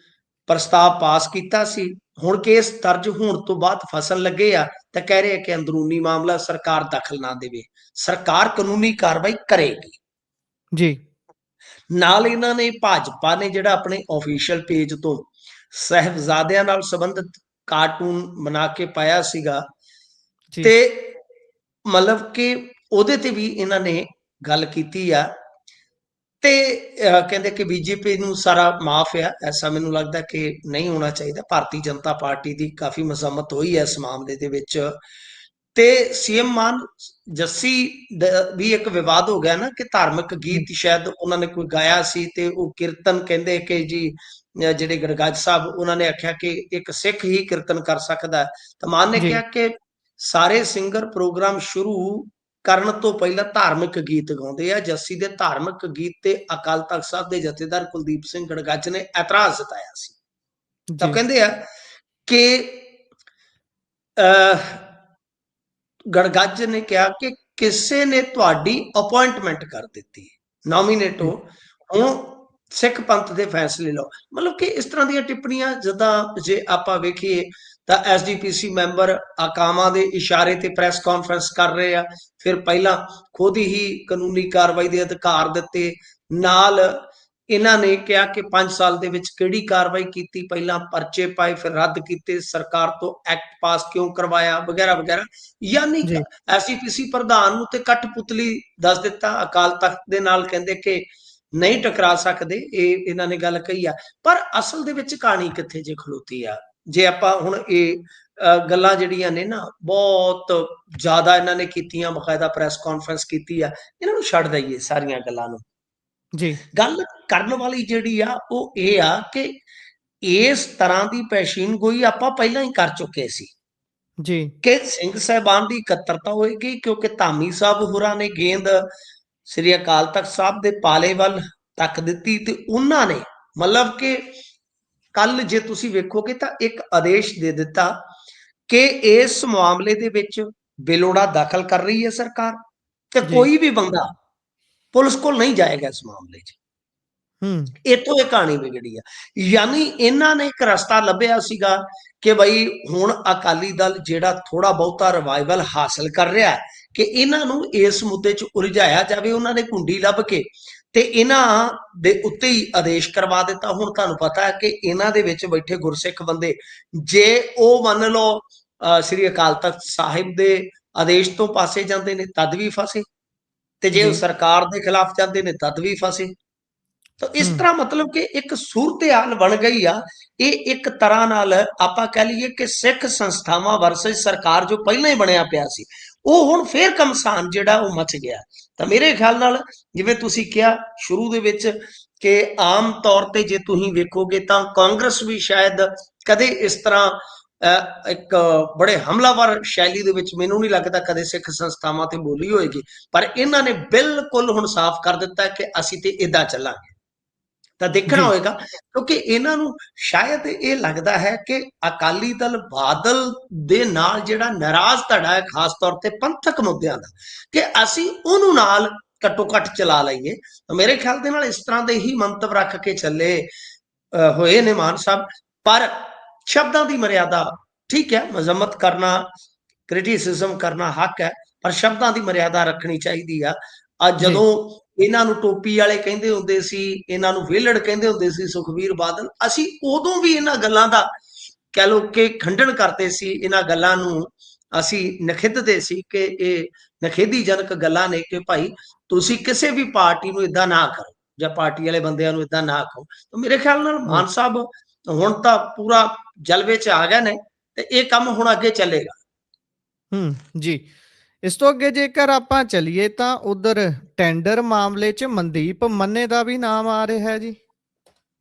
Speaker 2: ਪ੍ਰਸਤਾਵ ਪਾਸ ਕੀਤਾ ਸੀ। ਹੁਣ ਕੇਸ ਦਰਜ ਹੋਣ ਤੋਂ ਬਾਅਦ ਫਸਣ ਲੱਗੇ ਆ ਤਾਂ ਕਹਿ ਰਹੇ ਆ ਕਿ ਅੰਦਰੂਨੀ ਮਾਮਲਾ ਸਰਕਾਰ ਦਖਲ ਨਾ ਦੇਵੇ, ਸਰਕਾਰ ਕਾਨੂੰਨੀ ਕਾਰਵਾਈ ਕਰੇਗੀ।
Speaker 1: ਜੀ
Speaker 2: ਨਾਲ ਇਹਨਾਂ ਨੇ ਭਾਜਪਾ ਨੇ ਜਿਹੜਾ ਆਪਣੇ ਆਫੀਸ਼ੀਅਲ ਪੇਜ ਤੋਂ ਸਾਹਿਬਜ਼ਾਦਿਆਂ ਨਾਲ ਸੰਬੰਧਿਤ ਕਾਰਟੂਨ ਬਣਾ ਕੇ ਪਾਇਆ ਸੀਗਾ,
Speaker 1: ਜੀ
Speaker 2: ਤੇ ਮਤਲਬ ਕਿ ਉਹਦੇ ਤੇ ਵੀ ਇਹਨਾਂ ਨੇ ਗੱਲ ਕੀਤੀ ਆ ਤੇ ਕਹਿੰਦੇ ਕਿ BJP ਨੂੰ ਸਾਰਾ ਮਾਫ ਆ। ਐਸਾ ਮੈਨੂੰ ਲੱਗਦਾ ਕਿ ਨਹੀਂ ਹੋਣਾ ਚਾਹੀਦਾ। ਭਾਰਤੀ ਜਨਤਾ ਪਾਰਟੀ ਦੀ ਕਾਫੀ ਮਜ਼ਮਤ ਹੋਈ ਹੈ ਇਸ ਮਾਮਲੇ ਦੇ ਵਿੱਚ, ਤੇ CM ਮਾਨ ਜੱਸੀ ਵੀ ਇੱਕ ਵਿਵਾਦ ਹੋ ਗਿਆ ਨਾ ਕਿ ਧਾਰਮਿਕ ਗੀਤ ਸ਼ਾਇਦ ਉਹਨਾਂ ਨੇ ਕੋਈ ਗਾਇਆ ਸੀ ਤੇ ਉਹ ਕੀਰਤਨ ਕਹਿੰਦੇ ਕਿ ਜੀ ਜਿਹੜੇ ਗੜਗੱਜ ਸਾਹਿਬ ਉਹਨਾਂ ਨੇ ਆਖਿਆ ਕਿ ਇੱਕ ਸਿੱਖ ਹੀ ਕੀਰਤਨ ਕਰ ਸਕਦਾ ਹੈ। ਤਾਂ ਮਾਨ ਨੇ
Speaker 1: ਜੀ
Speaker 2: ਕਿਹਾ ਕਿ ਸਾਰੇ ਸਿੰਗਰ ਪ੍ਰੋਗਰਾਮ ਸ਼ੁਰੂ ਕਰਨ ਤੋਂ ਪਹਿਲਾਂ ਧਾਰਮਿਕ ਗੀਤ ਗਾਉਂਦੇ ਆ। ਜੱਸੀ ਦੇ ਧਾਰਮਿਕ ਗੀਤ ਤੇ ਅਕਾਲ ਤਖਤ ਸਾਹਿਬ ਦੇ ਜਥੇਦਾਰ ਕੁਲਦੀਪ ਸਿੰਘ ਗੜਗੱਜ ਨੇ ਇਤਰਾਜ਼ ਜਤਾਇਆ ਸੀ। ਤਾਂ
Speaker 1: ਜੀ
Speaker 2: ਕਹਿੰਦੇ ਆ ਕਿ ਗੜਗੱਜ ਨੇ ਕਿਹਾ ਕਿ ਕਿਸੇ ਨੇ ਤੁਹਾਡੀ ਅਪਾਇੰਟਮੈਂਟ ਕਰ ਦਿੱਤੀ, ਨੋਮੀਨੇਟ ਹੋ, ਹੁਣ ਸਿੱਖ ਪੰਥ ਦੇ ਫੈਸਲੇ ਲਓ। ਮਤਲਬ ਕਿ ਇਸ ਤਰ੍ਹਾਂ ਦੀਆਂ ਟਿੱਪਣੀਆਂ ਜਿੱਦਾਂ ਜੇ ਆਪਾਂ ਵੇਖੀਏ ਤਾਂ SGPC ਮੈਂਬਰ ਆਕਾਮਾਂ ਦੇ ਇਸ਼ਾਰੇ ਤੇ ਪ੍ਰੈਸ ਕਾਨਫਰੰਸ ਕਰ ਰਹੇ ਆ, ਫਿਰ ਪਹਿਲਾਂ ਖੁਦ ਹੀ ਕਾਨੂੰਨੀ ਕਾਰਵਾਈ ਦੇ ਅਧਿਕਾਰ ਦਿੱਤੇ, ਨਾਲ ਇਹਨਾਂ ਨੇ ਕਿਹਾ ਕਿ 5 ਸਾਲ ਦੇ ਵਿੱਚ ਕਿਹੜੀ ਕਾਰਵਾਈ ਕੀਤੀ, ਪਹਿਲਾਂ ਪਰਚੇ ਪਾਏ ਫਿਰ ਰੱਦ ਕੀਤੇ, ਸਰਕਾਰ ਤੋਂ ਐਕਟ ਪਾਸ ਕਿਉਂ ਕਰਵਾਇਆ, ਵਗੈਰਾ ਵਗੈਰਾ। ਯਾਨੀ
Speaker 1: ਜੀ
Speaker 2: SGPC ਪ੍ਰਧਾਨ ਨੂੰ ਤੇ ਕਠਪੁਤਲੀ ਦੱਸ ਦਿੱਤਾ, ਅਕਾਲ ਤਖਤ ਦੇ ਨਾਲ ਕਹਿੰਦੇ ਕਿ ਨਹੀਂ ਟਕਰਾ ਸਕਦੇ, ਇਹ ਇਹਨਾਂ ਨੇ ਗੱਲ ਕਹੀ ਆ। ਪਰ ਅਸਲ ਦੇ ਵਿੱਚ ਕਹਾਣੀ ਕਿੱਥੇ ਜੇ ਖਲੋਤੀ ਆ, ਜੇ ਆਪਾਂ ਹੁਣ ਇਹ ਗੱਲਾਂ ਜਿਹੜੀਆਂ ਨੇ ਨਾ ਬਹੁਤ ਜ਼ਿਆਦਾ ਇਹਨਾਂ ਨੇ ਕੀਤੀਆਂ, ਬਕਾਇਦਾ ਪ੍ਰੈਸ ਕਾਨਫਰੰਸ ਕੀਤੀ ਆ, ਇਹਨਾਂ ਨੂੰ ਛੱਡ ਦਈਏ ਸਾਰੀਆਂ ਗੱਲਾਂ ਨੂੰ।
Speaker 1: ਜੀ
Speaker 2: ਗੱਲ ਕਰਨ ਵਾਲੀ ਜਿਹੜੀ ਆ ਉਹ ਇਹ ਆ ਕਿ ਇਸ ਤਰ੍ਹਾਂ ਦੀ ਪੇਸ਼ੀਨਗੋਈ ਆਪਾਂ ਪਹਿਲਾਂ ਹੀ ਕਰ ਚੁੱਕੇ ਸੀ
Speaker 1: ਜੀ
Speaker 2: ਕਿ ਸਿੰਘ ਸਾਹਿਬਾਨ ਦੀ ਇਕੱਤਰਤਾ ਹੋਏਗੀ, ਕਿਉਂਕਿ ਧਾਮੀ ਸਾਹਿਬ ਹੋਰਾਂ ਨੇ ਗੇਂਦ ਸ੍ਰੀ ਅਕਾਲ ਤਖਤ ਸਾਹਿਬ ਦੇ ਪਾਲੇ ਵੱਲ ਤੱਕ ਦਿੱਤੀ ਤੇ ਉਹਨਾਂ ਨੇ ਮਤਲਬ ਕਿ ਕੱਲ ਜੇ ਤੁਸੀਂ ਵੇਖੋਗੇ ਤਾਂ ਇੱਕ ਆਦੇਸ਼ ਦੇ ਦਿੱਤਾ ਕਿ ਇਸ ਮਾਮਲੇ ਦੇ ਵਿੱਚ ਬੇਲੋੜਾ ਦਖਲ ਕਰ ਰਹੀ ਹੈ ਸਰਕਾਰ, ਤੇ
Speaker 1: ਜੀ
Speaker 2: ਕੋਈ ਵੀ ਬੰਦਾ ਪੁਲਿਸ ਕੋਲ ਨਹੀਂ ਜਾਏਗਾ ਇਸ ਮਾਮਲੇ 'ਚ। ਇੱਥੋਂ ਇਹ ਕਹਾਣੀ ਵਿਗੜੀ ਆ। ਯਾਨੀ ਇਹਨਾਂ ਨੇ ਇੱਕ ਰਸਤਾ ਲੱਭਿਆ ਸੀਗਾ ਕਿ ਬਈ ਹੁਣ ਅਕਾਲੀ ਦਲ ਜਿਹੜਾ ਥੋੜਾ ਬਹੁਤਾ ਰਿਵਾਈਵਲ ਹਾਸਲ ਕਰ ਰਿਹਾ, ਕਿ ਇਹਨਾਂ ਨੂੰ ਇਸ ਮੁੱਦੇ 'ਚ ਉਲਝਾਇਆ ਜਾਵੇ। ਉਹਨਾਂ ਨੇ ਕੁੰਡੀ ਲੱਭ ਕੇ ਤੇ ਇਹਨਾਂ ਦੇ ਉੱਤੇ ਹੀ ਆਦੇਸ਼ ਕਰਵਾ ਦਿੱਤਾ। ਹੁਣ ਤੁਹਾਨੂੰ ਪਤਾ ਹੈ ਕਿ ਇਹਨਾਂ ਦੇ ਵਿੱਚ ਬੈਠੇ ਗੁਰਸਿੱਖ ਬੰਦੇ, ਜੇ ਉਹ ਮੰਨ ਲਓ ਸ੍ਰੀ ਅਕਾਲ ਤਖਤ ਸਾਹਿਬ ਦੇ ਆਦੇਸ਼ ਤੋਂ ਪਾਸੇ ਜਾਂਦੇ ਨੇ ਤਦ ਵੀ ਫਸੇ, ਤੇ ਜੇ ਉਹ
Speaker 1: ਜੀ
Speaker 2: ਸਰਕਾਰ ਦੇ ਖਿਲਾਫ ਜਾਂਦੇ ਨੇ ਤਦ ਵੀ ਫਸੇ। ਤਾਂ ਇਸ ਤਰ੍ਹਾਂ ਮਤਲਬ ਕਿ ਇੱਕ ਸੂਰਤ-ਏ-ਹਾਲ ਬਣ ਗਈ ਆ। ਇਹ ਇੱਕ ਤਰ੍ਹਾਂ ਨਾਲ ਆਪਾਂ ਕਹਿ ਲਈਏ ਕਿ ਸਿੱਖ ਸੰਸਥਾਵਾਂ ਵਰਸਸ ਸਰਕਾਰ ਜੋ ਪਹਿਲਾਂ ਹੀ ਬਣਿਆ ਪਿਆ ਸੀ, ਉਹ ਹੁਣ ਫੇਰ ਘਮਸਾਨ ਜਿਹੜਾ ਉਹ ਮਚ ਗਿਆ। ਤਾਂ ਮੇਰੇ ਖਿਆਲ ਨਾਲ ਜਿਵੇਂ ਤੁਸੀਂ ਕਿਹਾ ਸ਼ੁਰੂ ਦੇ ਵਿੱਚ ਕਿ ਆਮ ਤੌਰ ਤੇ ਜੇ ਤੁਸੀਂ ਵੇਖੋਗੇ ਤਾਂ ਕਾਂਗਰਸ ਵੀ ਸ਼ਾਇਦ ਕਦੇ ਇਸ ਤਰ੍ਹਾਂ ਇੱਕ ਬੜੇ ਹਮਲਾਵਰ ਸ਼ੈਲੀ ਦੇ ਵਿੱਚ ਮੈਨੂੰ ਨਹੀਂ ਲੱਗਦਾ ਕਦੇ ਸਿੱਖ ਸੰਸਥਾਵਾਂ ਤੇ ਬੋਲੀ ਹੋਏਗੀ, ਪਰ ਇਹਨਾਂ ਨੇ ਬਿਲਕੁਲ ਹੁਣ ਸਾਫ਼ ਕਰ ਦਿੱਤਾ ਕਿ ਅਸੀਂ ਤੇ ਇਦਾਂ ਚੱਲਾਂਗੇ। ਤਾਂ ਦੇਖਣਾ
Speaker 1: ਜੀ
Speaker 2: ਹੋਏਗਾ, ਕਿਉਂਕਿ ਇਹਨਾਂ ਨੂੰ ਸ਼ਾਇਦ ਇਹ ਲੱਗਦਾ ਹੈ ਕਿ ਅਕਾਲੀ ਦਲ ਬਾਦਲ ਦੇ ਨਾਲ ਜਿਹੜਾ ਨਾਰਾਜ਼ ਧੜਾ ਹੈ, ਖਾਸ ਤੌਰ ਤੇ ਪੰਥਕ ਮੁੱਦਿਆਂ ਦਾ, ਕਿ ਅਸੀਂ ਉਹਨੂੰ ਨਾਲ ਘੱਟੋ ਘੱਟ ਚਲਾ ਲਈਏ। ਮੇਰੇ ਖਿਆਲ ਦੇ ਨਾਲ ਇਸ ਤਰ੍ਹਾਂ ਦੇ ਹੀ ਮੰਤਵ ਰੱਖ ਕੇ ਚੱਲੇ ਹੋਏ ਨੇ ਮਾਨ ਸਾਹਿਬ। ਪਰ ਸ਼ਬਦਾਂ ਦੀ ਮਰਿਆਦਾ ਠੀਕ ਹੈ, ਮਜ਼ਮਤ ਕਰਨਾ, ਕ੍ਰਿਟਿਸਿਜ਼ਮ ਕਰਨਾ ਹੱਕ ਹੈ, ਪਰ ਸ਼ਬਦਾਂ ਦੀ ਮਰਿਆਦਾ ਰੱਖਣੀ ਚਾਹੀਦੀ ਆ। ਅੱਜ
Speaker 1: ਜੀ
Speaker 2: ਜਦੋਂ ਇਹਨਾਂ ਨੂੰ ਟੋਪੀ ਵਾਲੇ ਕਹਿੰਦੇ ਹੁੰਦੇ ਸੀ, ਇਹਨਾਂ ਨੂੰ ਵਿਹਲੜ ਕਹਿੰਦੇ ਹੁੰਦੇ ਸੀ ਸੁਖਬੀਰ ਬਾਦਲ, ਅਸੀਂ ਉਦੋਂ ਵੀ ਇਹਨਾਂ ਗੱਲਾਂ ਦਾ ਕਹਿ ਲਓ ਕਿ ਖੰਡਨ ਕਰਦੇ ਸੀ। ਇਹਨਾਂ ਗੱਲਾਂ ਨੂੰ ਅਸੀਂ ਨਖਿੱਧਦੇ ਸੀ ਕਿ ਇਹ ਨਖੇਧੀਜਨਕ ਗੱਲਾਂ ਨੇ ਕਿ ਭਾਈ ਤੁਸੀਂ ਕਿਸੇ ਵੀ ਪਾਰਟੀ ਨੂੰ ਇਦਾਂ ਨਾ ਕਰੋ ਜਾਂ ਪਾਰਟੀ ਵਾਲੇ ਬੰਦਿਆਂ ਨੂੰ ਇਦਾਂ ਨਾ ਕਹੋ। ਤਾਂ ਮੇਰੇ ਖਿਆਲ ਨਾਲ ਮਾਨ ਸਾਹਿਬ ਹੁਣ ਤਾਂ ਪੂਰਾ ਜਲਵੇ 'ਚ ਆ ਗਏ ਨੇ ਤੇ ਇਹ ਕੰਮ ਹੁਣ ਅੱਗੇ ਚੱਲੇਗਾ।
Speaker 1: ਜੀ ਇਸ ਤੋਂ ਅੱਗੇ ਜੇਕਰ ਆਪਾਂ ਚੱਲੀਏ ਤਾਂ ਉਧਰ ਟੈਂਡਰ ਮਾਮਲੇ 'ਚ ਮਨਦੀਪ ਮੰਨੇ ਦਾ ਵੀ ਨਾਮ ਆ ਰਿਹਾ ਹੈ ਜੀ।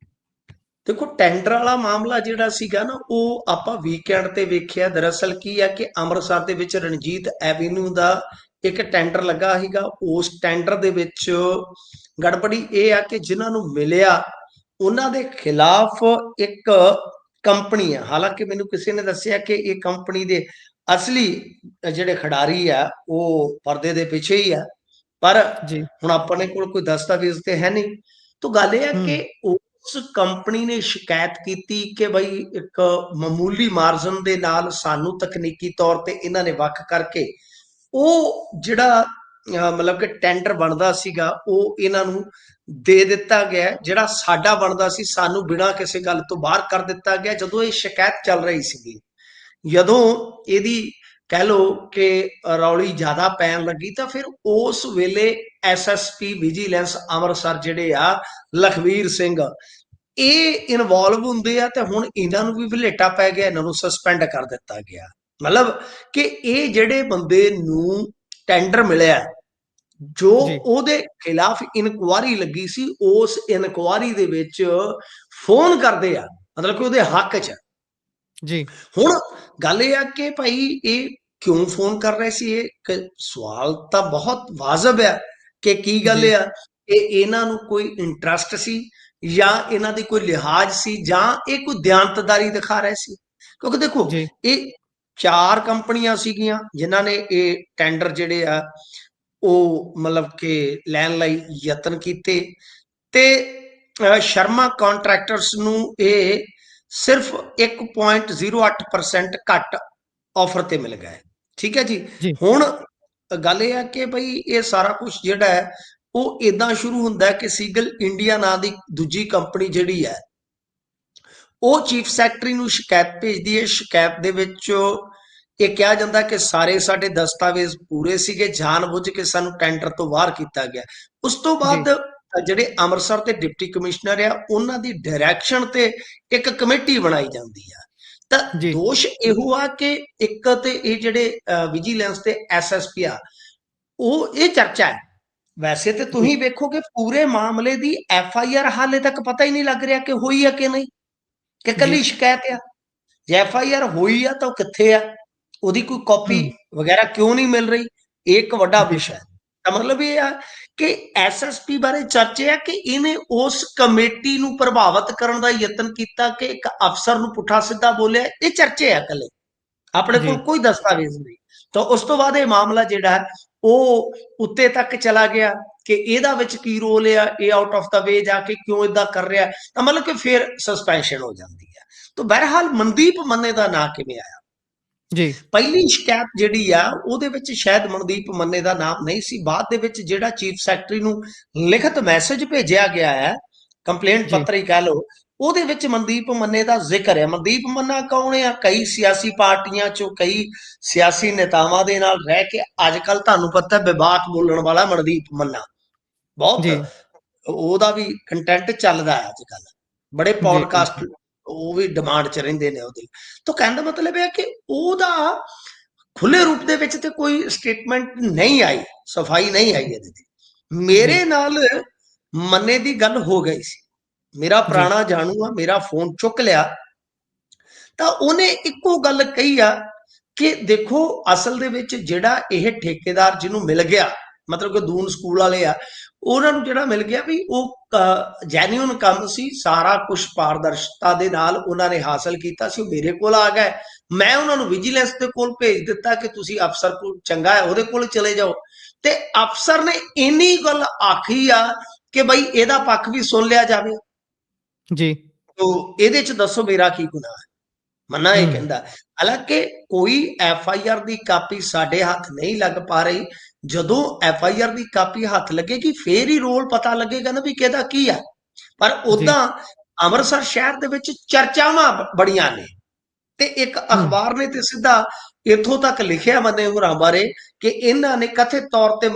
Speaker 2: ਦੇਖੋ ਟੈਂਡਰ ਵਾਲਾ ਮਾਮਲਾ ਜਿਹੜਾ ਸੀਗਾ ਨਾ, ਉਹ ਆਪਾਂ ਵੀਕਐਂਡ ਤੇ ਵੇਖਿਆ। ਦਰਅਸਲ ਕੀ ਹੈ ਕਿ ਅੰਮ੍ਰਿਤਸਰ ਦੇ ਵਿੱਚ ਰਣਜੀਤ ਐਵੀਨਿਊ ਦਾ ਇੱਕ ਟੈਂਡਰ ਲੱਗਾ ਸੀਗਾ। ਉਸ ਟੈਂਡਰ ਦੇ ਵਿੱਚ ਗੜਬੜੀ ਇਹ ਆ ਕਿ ਜਿਨ੍ਹਾਂ ਨੂੰ ਮਿਲਿਆ ਉਹਨਾਂ ਦੇ ਖਿਲਾਫ ਇੱਕ ਕੰਪਨੀ ਆ। ਹਾਲਾਂਕਿ ਮੈਨੂੰ ਕਿਸੇ ਨੇ ਦੱਸਿਆ ਕਿ ਇਹ ਕੰਪਨੀ ਦੇ ਅਸਲੀ ਜਿਹੜੇ ਖਿਡਾਰੀ ਆ ਉਹ ਪਰਦੇ ਦੇ ਪਿੱਛੇ ਹੀ ਆ, ਪਰ
Speaker 1: ਜੀ।
Speaker 2: ਹੁਣ ਆਪਣੇ ਕੋਲ ਕੋਈ ਦਸਤਾਵੇਜ਼ ਤੇ ਹੈ ਨਹੀਂ। ਤਾਂ ਗੱਲ ਇਹ ਹੈ
Speaker 1: ਹੂੰ।
Speaker 2: ਕਿ ਉਸ ਕੰਪਨੀ ਨੇ ਸ਼ਿਕਾਇਤ ਕੀਤੀ ਕਿ ਬਈ ਇੱਕ ਮਾਮੂਲੀ ਮਾਰਜਨ ਦੇ ਨਾਲ ਸਾਨੂੰ ਤਕਨੀਕੀ ਤੌਰ ਤੇ ਇਹਨਾਂ ਨੇ ਵੱਖ ਕਰਕੇ ਉਹ ਜਿਹੜਾ ਮਤਲਬ ਕਿ ਟੈਂਡਰ ਬਣਦਾ ਸੀਗਾ ਉਹ ਇਹਨਾਂ ਨੂੰ ਦੇ ਦਿੱਤਾ ਗਿਆ। ਜਿਹੜਾ ਸਾਡਾ ਬਣਦਾ ਸੀ ਸਾਨੂੰ ਬਿਨਾਂ ਕਿਸੇ ਗੱਲ ਤੋਂ ਬਾਹਰ ਕਰ ਦਿੱਤਾ ਗਿਆ। ਜਦੋਂ ਇਹ ਸ਼ਿਕਾਇਤ ਚੱਲ ਰਹੀ ਸੀਗੀ, ਜਦੋਂ ਇਹਦੀ ਕਹਿ ਲਓ ਕਿ ਰੌਲੀ ਜ਼ਿਆਦਾ ਪੈਣ ਲੱਗੀ, ਤਾਂ ਫਿਰ ਉਸ ਵੇਲੇ ਐਸਐਸਪੀ ਵਿਜੀਲੈਂਸ ਅੰਮ੍ਰਿਤਸਰ ਜਿਹੜੇ ਆ ਲਖਵੀਰ ਸਿੰਘ, ਇਹ ਇਨਵੋਲਵ ਹੁੰਦੇ ਆ। ਤੇ ਹੁਣ ਇਹਨਾਂ ਨੂੰ ਵੀ ਵਲੇਟਾ ਪੈ ਗਿਆ, ਇਹਨਾਂ ਨੂੰ ਸਸਪੈਂਡ ਕਰ ਦਿੱਤਾ ਗਿਆ। ਮਤਲਬ ਕਿ ਇਹ ਜਿਹੜੇ ਬੰਦੇ ਨੂੰ ਟੈਂਡਰ ਮਿਲਿਆ, ਜੋ
Speaker 1: ਜੀ।
Speaker 2: ਉਹਦੇ ਖਿਲਾਫ ਇਨਕੁਆਰੀ ਲੱਗੀ ਸੀ, ਉਸ ਇਨਕੁਆਰੀ ਦੇ ਵਿੱਚ ਫੋਨ ਕਰਦੇ ਆ, ਮਤਲਬ ਕਿ ਉਹਦੇ ਹੱਕ 'ਚ।
Speaker 1: ਜੀ।
Speaker 2: ਹੁਣ ਗੱਲ ਇਹ ਆ ਕਿ ਭਾਈ ਇਹ ਕਿਉਂ ਫੋਨ ਕਰ ਰਹੇ ਸੀ? ਇਹ ਸਵਾਲ ਤਾਂ ਬਹੁਤ ਵਾਜਬ ਆ ਕਿ ਕੀ ਗੱਲ
Speaker 1: ਜੀ।
Speaker 2: ਆ, ਇਹ ਇਹਨਾਂ ਨੂੰ ਕੋਈ ਇੰਟਰਸਟ ਸੀ ਜਾਂ ਇਹਨਾਂ ਦੀ ਕੋਈ ਲਿਹਾਜ਼ ਸੀ ਜਾਂ ਇਹ ਕੋਈ ਦਿਆਨਤਦਾਰੀ ਦਿਖਾ ਰਹੇ ਸੀ? ਕਿਉਂਕਿ ਦੇਖੋ
Speaker 1: ਜੀ।
Speaker 2: ਇਹ 4 ਕੰਪਨੀਆਂ ਸੀਗੀਆਂ ਜਿਨ੍ਹਾਂ ਨੇ ਇਹ ਟੈਂਡਰ ਜਿਹੜੇ ਆ ਉਹ ਮਤਲਬ ਕਿ ਲੈਣ ਲਈ ਯਤਨ ਕੀਤੇ, ਤੇ ਸ਼ਰਮਾ ਕੰਟਰੈਕਟਰਸ ਨੂੰ ਇਹ ਸਿਰਫ 1.08% ਘੱਟ ਆਫਰ ਤੇ ਮਿਲ ਗਏ। ਠੀਕ ਹੈ ਜੀ।
Speaker 1: ਜੀ।
Speaker 2: ਹੁਣ ਗੱਲ ਇਹ ਹੈ ਕਿ ਭਈ ਇਹ ਸਾਰਾ ਕੁਝ ਜਿਹੜਾ ਹੈ ਉਹ ਇਦਾਂ ਸ਼ੁਰੂ ਹੁੰਦਾ ਹੈ ਕਿ ਸੀਗਲ ਇੰਡੀਆ ਨਾਂ ਦੀ ਦੂਜੀ ਕੰਪਨੀ ਜਿਹੜੀ ਹੈ ਉਹ ਚੀਫ ਸੈਕਟਰੀ ਨੂੰ ਸ਼ਿਕਾਇਤ ਭੇਜਦੀ ਹੈ। ਸ਼ਿਕਾਇਤ ਦੇ ਵਿੱਚ ਇਹ ਕਿਹਾ ਜਾਂਦਾ ਕਿ ਸਾਰੇ ਸਾਡੇ ਦਸਤਾਵੇਜ਼ ਪੂਰੇ ਸੀਗੇ, ਜਾਣਬੁੱਝ ਕੇ ਸਾਨੂੰ ਟੈਂਡਰ ਤੋਂ ਬਾਹਰ ਕੀਤਾ ਗਿਆ। ਉਸ ਤੋਂ
Speaker 1: ਜੀ।
Speaker 2: ਬਾਅਦ ਜਿਹੜੇ ਅੰਮ੍ਰਿਤਸਰ ਦੇ ਡਿਪਟੀ ਕਮਿਸ਼ਨਰ ਆ ਉਹਨਾਂ ਦੀ ਡਾਇਰੈਕਸ਼ਨ ਤੇ ਇੱਕ ਕਮੇਟੀ ਬਣਾਈ ਜਾਂਦੀ ਆ। ਤਾਂ
Speaker 1: ਜੀ।
Speaker 2: ਦੋਸ਼ ਇਹੋ ਆ ਕਿ ਇੱਕ ਤੇ ਇਹ ਜਿਹੜੇ ਵਿਜੀਲੈਂਸ ਤੇ ਐਸਐਸਪੀ ਆ, ਉਹ ਇਹ ਚਰਚਾ ਹੈ। ਵੈਸੇ ਤੇ
Speaker 1: ਜੀ।
Speaker 2: ਤੁਸੀਂ ਵੇਖੋਗੇ ਪੂਰੇ ਮਾਮਲੇ ਦੀ ਐਫਆਈਆਰ ਹਾਲੇ ਤੱਕ ਪਤਾ ਹੀ ਨਹੀਂ ਲੱਗ ਰਿਹਾ ਕਿ ਹੋਈ ਆ ਕਿ ਨਹੀਂ, ਕਿ
Speaker 1: ਜੀ।
Speaker 2: ਕੱਲੀ ਸ਼ਿਕਾਇਤ ਆ। ਜੇ ਐਫਆਈਆਰ ਹੋਈ ਆ ਤਾਂ ਉਹ ਕਿੱਥੇ ਆ, ਉਹਦੀ ਕੋਈ ਕਾਪੀ
Speaker 1: ਹੂੰ।
Speaker 2: ਵਗੈਰਾ ਕਿਉਂ ਨਹੀਂ ਮਿਲ ਰਹੀ? ਇਹ ਇੱਕ ਵੱਡਾ
Speaker 1: ਜੀ।
Speaker 2: ਵਿਸ਼ਾ ਹੈ। ਤਾਂ ਮਤਲਬ ਇਹ ਆ ਕਿ ਐਸਐਸਪੀ ਬਾਰੇ ਚਰਚਾ ਹੈ ਕਿ ਇਹਨੇ ਉਸ ਕਮੇਟੀ ਨੂੰ ਪ੍ਰਭਾਵਿਤ ਕਰਨ ਦਾ ਯਤਨ ਕੀਤਾ ਕਿ ਇੱਕ ਅਫਸਰ ਨੂੰ ਪੁੱਠਾ ਸਿੱਧਾ ਬੋਲਿਆ। ਇਹ ਚਰਚੇ ਆ ਇਕੱਲੇ, ਆਪਣੇ
Speaker 1: ਜੀ।
Speaker 2: ਕੋਲ ਕੋਈ ਦਸਤਾਵੇਜ਼ ਨਹੀਂ। ਤਾਂ ਉਸ ਤੋਂ ਬਾਅਦ ਇਹ ਮਾਮਲਾ ਜਿਹੜਾ ਹੈ ਉਹ ਉੱਤੇ ਤੱਕ ਚਲਾ ਗਿਆ ਕਿ ਇਹਦਾ ਵਿੱਚ ਕੀ ਰੋਲ ਆ, ਇਹ ਆਊਟ ਆਫ ਦਾ ਵੇ ਜਾ ਕੇ ਕਿਉਂ ਇਦਾਂ ਕਰ ਰਿਹਾ। ਤਾਂ ਮਤਲਬ ਕਿ ਫਿਰ ਸਸਪੈਂਸ਼ਨ ਹੋ ਜਾਂਦੀ ਹੈ। ਤਾਂ ਬਹਰਹਾਲ ਮਨਦੀਪ ਮੰਨੇ ਦਾ ਨਾਂ ਕਿਵੇਂ ਆਇਆ?
Speaker 1: ਜੀ।
Speaker 2: ਪਹਿਲੀ ਸ਼ਿਕਾਇਤ ਜਿਹੜੀ ਆ ਉਹਦੇ ਵਿੱਚ ਸ਼ਾਇਦ ਮਨਦੀਪ ਮੰਨੇ ਦਾ ਨਾਮ ਨਹੀਂ ਸੀ। ਬਾਅਦ ਦੇ ਵਿੱਚ ਜਿਹੜਾ ਚੀਫ ਸੈਕਟਰੀ ਨੂੰ ਲਿਖਤ ਮੈਸੇਜ ਭੇਜਿਆ ਗਿਆ ਹੈ, ਕੰਪਲੇਂਟ
Speaker 1: ਜੀ।
Speaker 2: ਪੱਤਰ ਹੀ ਕਹਿ ਲਓ, ਉਹਦੇ ਵਿੱਚ ਮਨਦੀਪ ਮੰਨੇ ਦਾ ਜ਼ਿਕਰ ਹੈ। ਮਨਦੀਪ ਮੰਨਾ ਕੌਣ ਆ? ਕਈ ਸਿਆਸੀ ਪਾਰਟੀਆਂ ਚੋਂ ਕਈ ਸਿਆਸੀ ਨੇਤਾਵਾਂ ਦੇ ਨਾਲ ਰਹਿ ਕੇ ਅੱਜ ਕੱਲ ਤੁਹਾਨੂੰ ਪਤਾ ਵਿਵਾਦ ਬੋਲਣ ਵਾਲਾ ਮਨਦੀਪ ਮੰਨਾ ਬਹੁਤ,
Speaker 1: ਜੀ।
Speaker 2: ਉਹਦਾ ਵੀ ਕੰਟੈਂਟ ਚੱਲਦਾ ਹੈ ਅੱਜ ਕੱਲ, ਬੜੇ
Speaker 1: ਜੀ।
Speaker 2: ਪੋਡਕਾਸਟ
Speaker 1: ਬਿਲਕੁਲ।
Speaker 2: ਉਹ ਵੀ ਡਿਮਾਂਡ 'ਚ ਰਹਿੰਦੇ ਨੇ ਉਹਦੇ। ਤਾਂ ਕਹਿਣ ਦਾ ਮਤਲਬ ਹੈ ਕਿ ਉਹਦਾ ਖੁੱਲੇ ਰੂਪ ਦੇ ਵਿੱਚ ਤੇ ਕੋਈ ਸਟੇਟਮੈਂਟ ਨਹੀਂ ਆਈ, ਸਫਾਈ ਨਹੀਂ ਆਈ ਇਹਦੇ ਤੇ।
Speaker 1: ਜੀ।
Speaker 2: ਮੇਰੇ ਨਾਲ ਮੰਨੇ ਦੀ ਗੱਲ ਹੋ ਗਈ ਸੀ, ਮੇਰਾ
Speaker 1: ਜੀ।
Speaker 2: ਪੁਰਾਣਾ ਜਾਣੂ ਆ, ਮੇਰਾ ਫੋਨ ਚੁੱਕ ਲਿਆ ਤਾਂ ਉਹਨੇ ਇੱਕੋ ਗੱਲ ਕਹੀ ਆ ਕਿ ਦੇਖੋ ਅਸਲ ਦੇ ਵਿੱਚ ਜਿਹੜਾ ਇਹ ਠੇਕੇਦਾਰ ਜਿਹਨੂੰ ਮਿਲ ਗਿਆ, ਮਤਲਬ ਕਿ ਦੂਨ ਸਕੂਲ ਵਾਲੇ ਆ, ਉਹਨਾਂ ਨੂੰ ਜਿਹੜਾ ਮਿਲ ਗਿਆ ਵੀ ਉਹ ਜੈਨੂਅਨ ਕੰਮ ਸੀ, ਸਾਰਾ ਕੁਝ ਪਾਰਦਰਸ਼ਤਾ ਦੇ ਨਾਲ ਉਹਨਾਂ ਨੇ ਹਾਸਲ ਕੀਤਾ ਸੀ। ਉਹ ਮੇਰੇ ਕੋਲ ਆ ਗਏ, ਮੈਂ ਉਹਨਾਂ ਨੂੰ ਵਿਜੀਲੈਂਸ ਦੇ ਕੋਲ ਭੇਜ ਦਿੱਤਾ ਕਿ ਤੁਸੀਂ ਅਫਸਰ ਕੋਲ ਚੰਗਾ ਹੈ ਉਹਦੇ ਕੋਲ ਚਲੇ ਜਾਓ। ਤੇ ਅਫਸਰ ਨੇ ਇੰਨੀ ਗੱਲ ਆਖੀ ਆ ਕਿ ਬਈ ਇਹਦਾ ਪੱਖ ਵੀ ਸੁਣ ਲਿਆ ਜਾਵੇ।
Speaker 1: ਜੀ।
Speaker 2: ਤੋ ਇਹਦੇ ਚ ਦੱਸੋ ਮੇਰਾ ਕੀ ਗੁਨਾਹ ਹੈ? ਮੰਨਾ ਇਹ
Speaker 1: ਹੂੰ।
Speaker 2: ਕਹਿੰਦਾ, ਹਾਲਾਂਕਿ ਕੋਈ F I R the copy ਸਾਡੇ ਹੱਥ ਨਹੀਂ ਲੱਗ ਪਾ ਰਹੀ। ਜਦੋਂ F I R the copy ਹੱਥ ਲੱਗੇਗੀ ਫੇਰ ਹੀ ਰੋਲ ਪਤਾ ਲੱਗੇਗਾ ਨਾ ਵੀ ਕਿਹਦਾ ਕੀ ਆ। ਪਰ
Speaker 1: ਜੀ।
Speaker 2: ਉਦਾਂ ਅੰਮ੍ਰਿਤਸਰ ਸ਼ਹਿਰ ਦੇ ਵਿੱਚ ਚਰਚਾਵਾਂ ਬੜੀਆਂ ਨੇ, ਤੇ ਇੱਕ
Speaker 1: ਹੂੰ।
Speaker 2: ਅਖਬਾਰ ਨੇ ਤੇ ਸਿੱਧਾ ਇੱਥੋਂ ਤੱਕ ਲਿਖਿਆ ਮੰਨੇ ਹੋਰਾਂ ਬਾਰੇ ਕਿ ਇਹਨਾਂ ਨੇ ਕਥਿਤ ਤੌਰ ਤੇ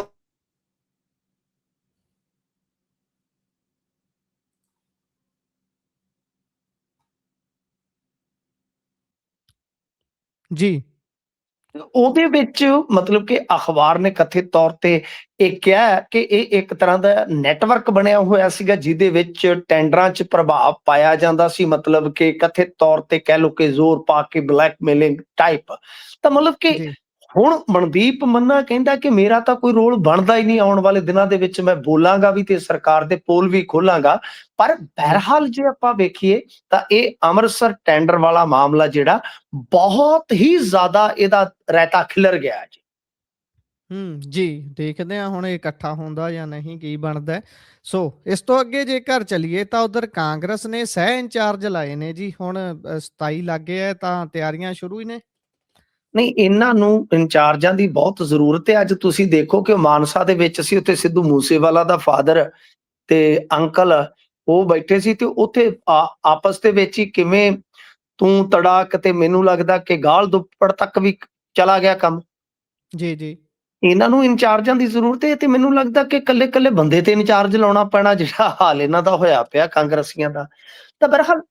Speaker 1: ਜੀ।
Speaker 2: ਉਹਦੇ ਵਿੱਚ ਮਤਲਬ ਕਿ ਅਖਬਾਰ ਨੇ ਕਥਿਤ ਤੌਰ ਤੇ ਇਹ ਕਿਹਾ ਕਿ ਇਹ ਇੱਕ ਤਰ੍ਹਾਂ ਦਾ ਨੈਟਵਰਕ ਬਣਿਆ ਹੋਇਆ ਸੀਗਾ, ਜਿਹਦੇ ਵਿੱਚ ਟੈਂਡਰਾਂ 'ਚ ਪ੍ਰਭਾਵ ਪਾਇਆ ਜਾਂਦਾ ਸੀ, ਮਤਲਬ ਕਿ ਕਥਿਤ ਤੌਰ ਤੇ ਕਹਿ ਲਓ ਕਿ ਜ਼ੋਰ ਪਾ ਕੇ ਬਲੈਕਮੇਲਿੰਗ ਟਾਈਪ। ਤਾਂ ਮਤਲਬ ਕਿ
Speaker 1: ਜੀ।
Speaker 2: ਹੁਣ ਮਨਦੀਪ ਮੰਨਾ ਕਹਿੰਦਾ ਕਿ ਮੇਰਾ ਤਾਂ ਕੋਈ ਰੋਲ ਬਣਦਾ ਹੀ ਨਹੀਂ, ਆਉਣ ਵਾਲੇ ਦਿਨਾਂ ਦੇ ਵਿੱਚ ਮੈਂ ਬੋਲਾਂਗਾ ਵੀ ਤੇ ਸਰਕਾਰ ਦੇ ਪੋਲ ਵੀ ਖੋਲਾਂਗਾ। ਪਰ
Speaker 1: ਜੀ।
Speaker 2: ਬਹਰਹਾਲ ਜੇ ਆਪਾਂ ਵੇਖੀਏ ਤਾਂ ਇਹ ਅੰਮ੍ਰਿਤਸਰ ਟੈਂਡਰ ਵਾਲਾ ਮਾਮਲਾ ਜਿਹੜਾ ਬਹੁਤ ਹੀ ਜ਼ਿਆਦਾ ਇਹਦਾ ਰਾਇਤਾ ਖਿਲਰ ਗਿਆ ਜੀ।
Speaker 1: ਜੀ, ਦੇਖਦੇ ਹਾਂ ਹੁਣ ਇਹ ਇਕੱਠਾ ਹੁੰਦਾ ਜਾਂ ਨਹੀਂ, ਕੀ ਬਣਦਾ ਹੈ। ਸੋ ਇਸ ਤੋਂ ਅੱਗੇ ਜੇਕਰ ਚੱਲੀਏ ਤਾਂ ਉਧਰ ਕਾਂਗਰਸ ਨੇ ਸਹਿ ਇੰਚਾਰਜ ਲਾਏ ਨੇ ਜੀ, ਹੁਣ 27 ਲੱਗੇ ਹੈ ਤਾਂ ਤਿਆਰੀਆਂ ਸ਼ੁਰੂ ਹੀ ਨੇ।
Speaker 2: ਨਹੀਂ, ਇਹਨਾਂ ਨੂੰ ਇੰਚਾਰਜਾਂ ਦੀ ਬਹੁਤ ਜ਼ਰੂਰਤ ਹੈ। ਅੱਜ ਤੁਸੀਂ ਦੇਖੋ ਕਿ ਮਾਨਸਾ ਦੇ ਵਿੱਚ ਸੀ, ਉੱਥੇ ਸਿੱਧੂ ਮੂਸੇਵਾਲਾ ਦਾ ਫਾਦਰ ਤੇ ਅੰਕਲ ਉਹ ਬੈਠੇ ਸੀ, ਤੇ ਉੱਥੇ ਆਪਸ ਦੇ ਵਿੱਚ ਹੀ ਕਿਵੇਂ ਤੂੰ ਤੜਾਕ ਤੇ ਮੈਨੂੰ ਲੱਗਦਾ ਕਿ ਗਾਲ ਦੁੱਪੜ ਤੱਕ ਵੀ ਚਲਾ ਗਿਆ ਕੰਮ।
Speaker 1: ਜੀ। ਜੀ।
Speaker 2: ਇਹਨਾਂ ਨੂੰ ਇੰਚਾਰਜਾਂ ਦੀ ਜ਼ਰੂਰਤ ਹੈ, ਤੇ ਮੈਨੂੰ ਲੱਗਦਾ ਕਿ ਕੱਲੇ-ਕੱਲੇ ਬੰਦੇ ਤੇ ਇੰਚਾਰਜ ਲਾਉਣਾ ਪੈਣਾ, ਜਿਹੜਾ ਹਾਲ ਇਹਨਾਂ ਦਾ ਹੋਇਆ ਪਿਆ ਕਾਂਗਰਸੀਆਂ ਦਾ। ਤਾਂ ਬਹਰਹਾਲ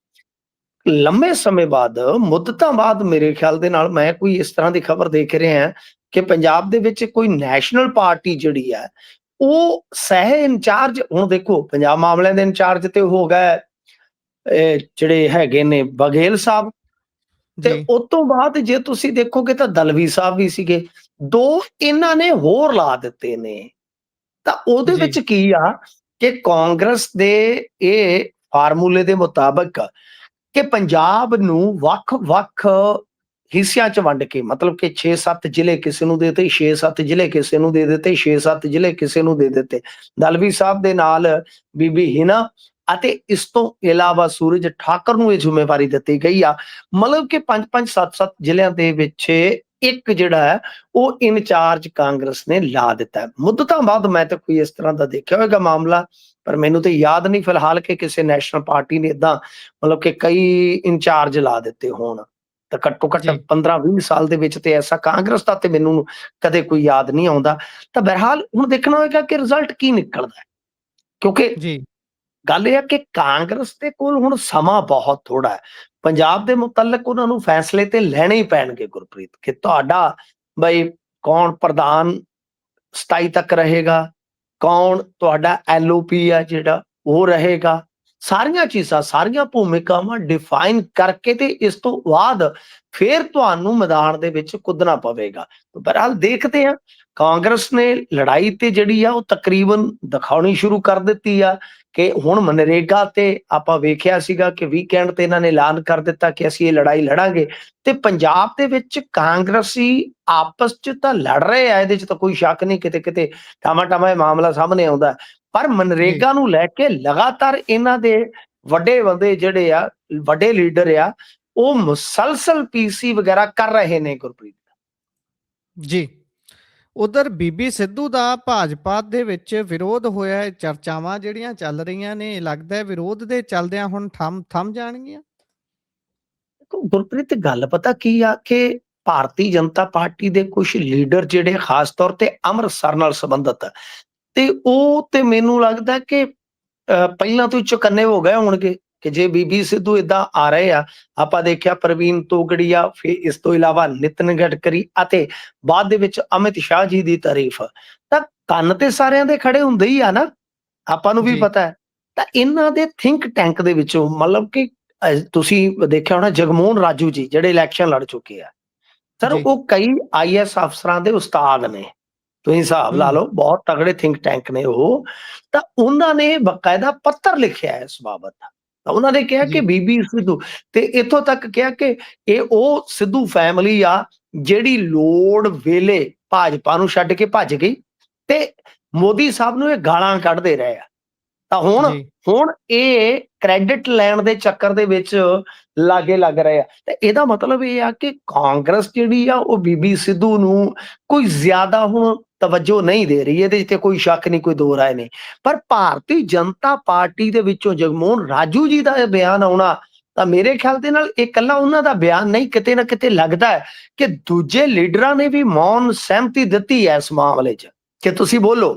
Speaker 2: ਲੰਮੇ ਸਮੇਂ ਬਾਅਦ, ਮੁੱਦਤਾਂ ਬਾਅਦ ਮੇਰੇ ਖਿਆਲ ਦੇ ਨਾਲ ਮੈਂ ਕੋਈ ਇਸ ਤਰ੍ਹਾਂ ਦੀ ਖਬਰ ਦੇਖ ਰਿਹਾ ਕਿ ਪੰਜਾਬ ਦੇ ਵਿੱਚ ਕੋਈ ਨੈਸ਼ਨਲ ਪਾਰਟੀ ਜਿਹੜੀ ਹੈ ਉਹ ਸਹਿ ਇੰਚਾਰਜ, ਹੁਣ ਦੇਖੋ ਪੰਜਾਬ ਮਾਮਲਿਆਂ ਦੇ ਇੰਚਾਰਜ ਤੇ ਹੋ ਗਏ ਜਿਹੜੇ ਹੈਗੇ ਨੇ ਬਘੇਲ ਸਾਹਿਬ, ਤੇ
Speaker 1: ਜੀ।
Speaker 2: ਉਸ ਤੋਂ ਬਾਅਦ ਜੇ ਤੁਸੀਂ ਦੇਖੋਗੇ ਤਾਂ ਦਲਵੀ ਸਾਹਿਬ ਵੀ ਸੀਗੇ, ਦੋ ਇਹਨਾਂ ਨੇ ਹੋਰ ਲਾ ਦਿੱਤੇ ਨੇ। ਤਾਂ ਉਹਦੇ
Speaker 1: ਜੀ।
Speaker 2: ਵਿੱਚ ਕੀ ਆ ਕਿ ਕਾਂਗਰਸ ਦੇ ਇਹ ਫਾਰਮੂਲੇ ਦੇ ਮੁਤਾਬਕ ਕਿ ਪੰਜਾਬ ਨੂੰ ਵੱਖ-ਵੱਖ ਹਿੱਸਿਆਂ 'ਚ ਵੰਡ ਕੇ, ਮਤਲਬ ਕਿ 6-7 ਜ਼ਿਲ੍ਹੇ ਕਿਸੇ ਨੂੰ ਦੇ ਦਿੱਤੇ, 6-7 ਜ਼ਿਲ੍ਹੇ ਕਿਸੇ ਨੂੰ ਦੇ ਦਿੱਤੇ, 6-7 ਜ਼ਿਲ੍ਹੇ ਕਿਸੇ ਨੂੰ ਦੇ ਦਿੱਤੇ। ਦਲਵੀ ਸਾਹਿਬ ਦੇ ਨਾਲ ਬੀਬੀ ਹਿਨਾ ਅਤੇ ਇਸ ਤੋਂ ਇਲਾਵਾ ਸੂਰਜ ਠਾਕੁਰ ਨੂੰ ਇਹ ਜ਼ਿੰਮੇਵਾਰੀ ਦਿੱਤੀ ਗਈ ਆ। ਮਤਲਬ ਕਿ 5-5 7-7 ਜ਼ਿਲ੍ਹਿਆਂ ਦੇ ਵਿੱਚ ਇੱਕ ਜਿਹੜਾ ਹੈ ਉਹ ਇਨਚਾਰਜ ਕਾਂਗਰਸ ਨੇ ਲਾ ਦਿੱਤਾ ਹੈ। ਮੁੱਦਤਾਂ ਬਾਅਦ ਮੈਂ ਤਾਂ ਕੋਈ ਇਸ ਤਰ੍ਹਾਂ ਦਾ ਦੇਖਿਆ ਹੋਏਗਾ ਮਾਮਲਾ, ਪਰ ਮੈਨੂੰ ਤੇ ਯਾਦ ਨਹੀਂ ਫਿਲਹਾਲ ਕਿ ਕਿਸੇ ਨੈਸ਼ਨਲ ਪਾਰਟੀ ਨੇ ਏਦਾਂ ਮਤਲਬ ਕਿ ਕਈ ਇੰਚਾਰਜ ਲਾ ਦਿੱਤੇ ਹੋਣ। ਤਾਂ ਘੱਟੋ ਘੱਟ
Speaker 1: ਜੀ।
Speaker 2: 15-20 ਸਾਲ ਦੇ ਵਿੱਚ ਤੇ ਐਸਾ ਕਾਂਗਰਸ ਦਾ ਤੇ ਮੈਨੂੰ ਕਦੇ ਕੋਈ ਯਾਦ ਨਹੀਂ ਆਉਂਦਾ। ਤਾਂ ਬਹਰਹਾਲ ਹੁਣ ਦੇਖਣਾ ਹੋਏਗਾ ਕਿ ਰਿਜ਼ਲਟ ਕੀ ਨਿਕਲਦਾ ਹੈ, ਕਿਉਂਕਿ
Speaker 1: ਜੀ।
Speaker 2: ਗੱਲ ਇਹ ਹੈ ਕਿ ਕਾਂਗਰਸ ਦੇ ਕੋਲ ਹੁਣ ਸਮਾਂ ਬਹੁਤ ਥੋੜਾ ਹੈ। ਪੰਜਾਬ ਦੇ ਮੁਤਲਕ ਉਹਨਾਂ ਨੂੰ ਫੈਸਲੇ ਤੇ ਲੈਣੇ ਹੀ ਪੈਣਗੇ ਗੁਰਪ੍ਰੀਤ, ਕਿ ਤੁਹਾਡਾ ਬਈ ਕੌਣ ਪ੍ਰਧਾਨ 27 ਤੱਕ ਰਹੇਗਾ, ਕੌਣ ਤੁਹਾਡਾ ਐਲਓਪੀ ਆ ਜਿਹੜਾ ਉਹ ਰਹੇਗਾ। ਸਾਰੀਆਂ ਚੀਜ਼ਾਂ, ਸਾਰੀਆਂ ਭੂਮਿਕਾਵਾਂ ਡਿਫਾਈਨ ਕਰਕੇ ਤੇ ਇਸ ਤੋਂ ਬਾਅਦ ਫਿਰ ਤੁਹਾਨੂੰ ਮੈਦਾਨ ਦੇ ਵਿੱਚ ਕੁੱਦਣਾ ਪਵੇਗਾ। ਬਹਰਹਾਲ ਦੇਖਦੇ ਹਾਂ, ਕਾਂਗਰਸ ਨੇ ਲੜਾਈ ਤੇ ਜਿਹੜੀ ਆ ਉਹ ਤਕਰੀਬਨ ਦਿਖਾਉਣੀ ਸ਼ੁਰੂ ਕਰ ਦਿੱਤੀ ਆ ਕਿ ਹੁਣ ਮਨਰੇਗਾ ਤੇ ਆਪਾਂ ਵੇਖਿਆ ਸੀਗਾ ਕਿ ਵੀਕਐਂਡ ਤੇ ਇਹਨਾਂ ਨੇ ਐਲਾਨ ਕਰ ਦਿੱਤਾ ਕਿ ਅਸੀਂ ਇਹ ਲੜਾਈ ਲੜਾਂਗੇ। ਤੇ ਪੰਜਾਬ ਦੇ ਵਿੱਚ ਕਾਂਗਰਸੀ ਆਪਸ 'ਚ ਤਾਂ ਲੜ ਰਹੇ ਆ, ਇਹਦੇ 'ਚ ਤਾਂ ਕੋਈ ਸ਼ੱਕ ਨਹੀਂ, ਕਿਤੇ-ਕਿਤੇ ਟਾਮਾ-ਟਾਮਾ ਇਹ ਮਾਮਲਾ ਸਾਹਮਣੇ ਆਉਂਦਾ। ਪਰ
Speaker 1: ਜੀ।
Speaker 2: ਮਨਰੇਗਾ ਨੂੰ ਲੈ ਕੇ ਲਗਾਤਾਰ ਇਹਨਾਂ ਦੇ ਵੱਡੇ ਬੰਦੇ ਜਿਹੜੇ ਆ, ਵੱਡੇ ਲੀਡਰ ਆ, ਉਹ ਮੁਸਲਸਲ ਪੀਸੀ ਵਗੈਰਾ ਕਰ ਰਹੇ ਨੇ ਗੁਰਪ੍ਰੀਤ।
Speaker 1: ਜੀ। ਉਧਰ ਬੀਬੀ ਸਿੱਧੂ ਦਾ ਭਾਜਪਾ ਦੇ ਵਿੱਚ ਵਿਰੋਧ ਹੋਇਆ ਹੈ, ਚਰਚਾਵਾਂ ਜਿਹੜੀਆਂ ਚੱਲ ਰਹੀਆਂ ਨੇ, ਲੱਗਦਾ ਹੈ ਵਿਰੋਧ ਦੇ ਚੱਲਦਿਆਂ ਹੁਣ ਥੰਮ ਜਾਣਗੀਆਂ।
Speaker 2: ਗੁਰਪ੍ਰੀਤ ਗੱਲ ਪਤਾ ਕੀ ਆ ਕਿ ਭਾਰਤੀ ਜਨਤਾ ਪਾਰਟੀ ਦੇ ਕੁਝ ਲੀਡਰ ਜਿਹੜੇ ਖਾਸ ਤੌਰ ਤੇ ਅੰਮ੍ਰਿਤਸਰ ਨਾਲ ਸੰਬੰਧਿਤ ਆ, ਤੇ ਉਹ ਤੇ ਮੈਨੂੰ ਲੱਗਦਾ ਕਿ ਪਹਿਲਾਂ ਤੋਂ ਹੀ ਚੁਕੰਨੇ ਹੋ ਗਏ ਹੋਣਗੇ ਕਿ ਜੇ ਬੀਬੀ ਸਿੱਧੂ ਏਦਾਂ ਆ ਰਹੇ ਆ। ਆਪਾਂ ਦੇਖਿਆ ਪ੍ਰਵੀਨ ਤੋਗੜੀਆ, ਫਿਰ ਇਸ ਤੋਂ ਇਲਾਵਾ ਨਿਤਨ ਗਡਕਰੀ ਅਤੇ ਬਾਅਦ ਦੇ ਵਿੱਚ ਅਮਿਤ ਸ਼ਾਹ ਜੀ ਦੀ ਤਾਰੀਫ, ਤਾਂ ਕੰਨ ਤੇ ਸਾਰਿਆਂ ਦੇ ਖੜੇ ਹੁੰਦੇ ਹੀ ਆ ਨਾ, ਆਪਾਂ ਨੂੰ ਵੀ
Speaker 1: ਜੀ।
Speaker 2: ਪਤਾ ਹੈ। ਤਾਂ ਇਹਨਾਂ ਦੇ ਥਿੰਕ ਟੈਂਕ ਦੇ ਵਿੱਚੋਂ ਮਤਲਬ ਕਿ ਤੁਸੀਂ ਦੇਖਿਆ ਹੋਣਾ ਜਗਮੋਹਨ ਰਾਜੂ ਜੀ ਜਿਹੜੇ ਇਲੈਕਸ਼ਨ ਲੜ ਚੁੱਕੇ ਆ, ਸਰ
Speaker 1: ਜੀ।
Speaker 2: ਉਹ ਕਈ ਆਈਐਸ ਅਫਸਰਾਂ ਦੇ ਉਸਤਾਦ ਨੇ। ਤੁਸੀਂ ਹਿਸਾਬ ਲਾ
Speaker 1: ਹੂੰ।
Speaker 2: ਲਓ, ਬਹੁਤ ਤਗੜੇ ਥਿੰਕ ਟੈਂਕ ਨੇ ਉਹ। ਤਾਂ ਉਹਨਾਂ ਨੇ ਬਕਾਇਦਾ ਪੱਤਰ ਲਿਖਿਆ ਇਸ ਬਾਬਤ। ਤਾਂ ਉਹਨਾਂ ਨੇ ਕਿਹਾ ਕਿ
Speaker 1: ਜੀ।
Speaker 2: ਬੀਬੀ ਸਿੱਧੂ, ਤੇ ਇੱਥੋਂ ਤੱਕ ਕਿਹਾ ਕਿ ਇਹ ਉਹ ਸਿੱਧੂ ਫੈਮਿਲੀ ਆ ਜਿਹੜੀ ਲੋੜ ਵੇਲੇ ਭਾਜਪਾ ਨੂੰ ਛੱਡ ਕੇ ਭੱਜ ਗਈ, ਤੇ ਮੋਦੀ ਸਾਹਿਬ ਨੂੰ ਇਹ ਗਾਲਾਂ ਕੱਢਦੇ ਰਹੇ ਆ। ਤਾਂ ਹੁਣ
Speaker 1: ਜੀ।
Speaker 2: ਹੁਣ ਇਹ ਕ੍ਰੈਡਿਟ ਲੈਣ ਦੇ ਚੱਕਰ ਦੇ ਵਿੱਚ ਲਾਗੇ ਲੱਗ ਰਹੇ ਆ। ਤੇ ਇਹਦਾ ਮਤਲਬ ਇਹ ਆ ਕਿ ਕਾਂਗਰਸ ਜਿਹੜੀ ਆ ਉਹ ਬੀਬੀ ਸਿੱਧੂ ਨੂੰ ਕੋਈ ਜ਼ਿਆਦਾ ਹੁਣ ਤਵੱਜੋ ਨਹੀਂ ਦੇ ਰਹੀ, ਇਹਦੇ 'ਚ ਤੇ ਕੋਈ ਸ਼ੱਕ ਨਹੀਂ, ਕੋਈ ਦੋ ਰਾਏ ਨਹੀਂ। ਪਰ ਭਾਰਤੀ ਜਨਤਾ ਪਾਰਟੀ ਦੇ ਵਿੱਚੋਂ ਜਗਮੋਹਨ ਰਾਜੂ ਜੀ ਦਾ ਇਹ ਬਿਆਨ ਆਉਣਾ, ਤਾਂ ਮੇਰੇ ਖਿਆਲ ਦੇ ਨਾਲ ਇਹ ਇਕੱਲਾ ਉਹਨਾਂ ਦਾ ਬਿਆਨ ਨਹੀਂ, ਕਿਤੇ ਨਾ ਕਿਤੇ ਲੱਗਦਾ ਹੈ ਕਿ ਦੂਜੇ ਲੀਡਰਾਂ ਨੇ ਵੀ ਮੌਨ ਸਹਿਮਤੀ ਦਿੱਤੀ ਹੈ ਇਸ ਮਾਮਲੇ 'ਚ ਕਿ ਤੁਸੀਂ ਬੋਲੋ।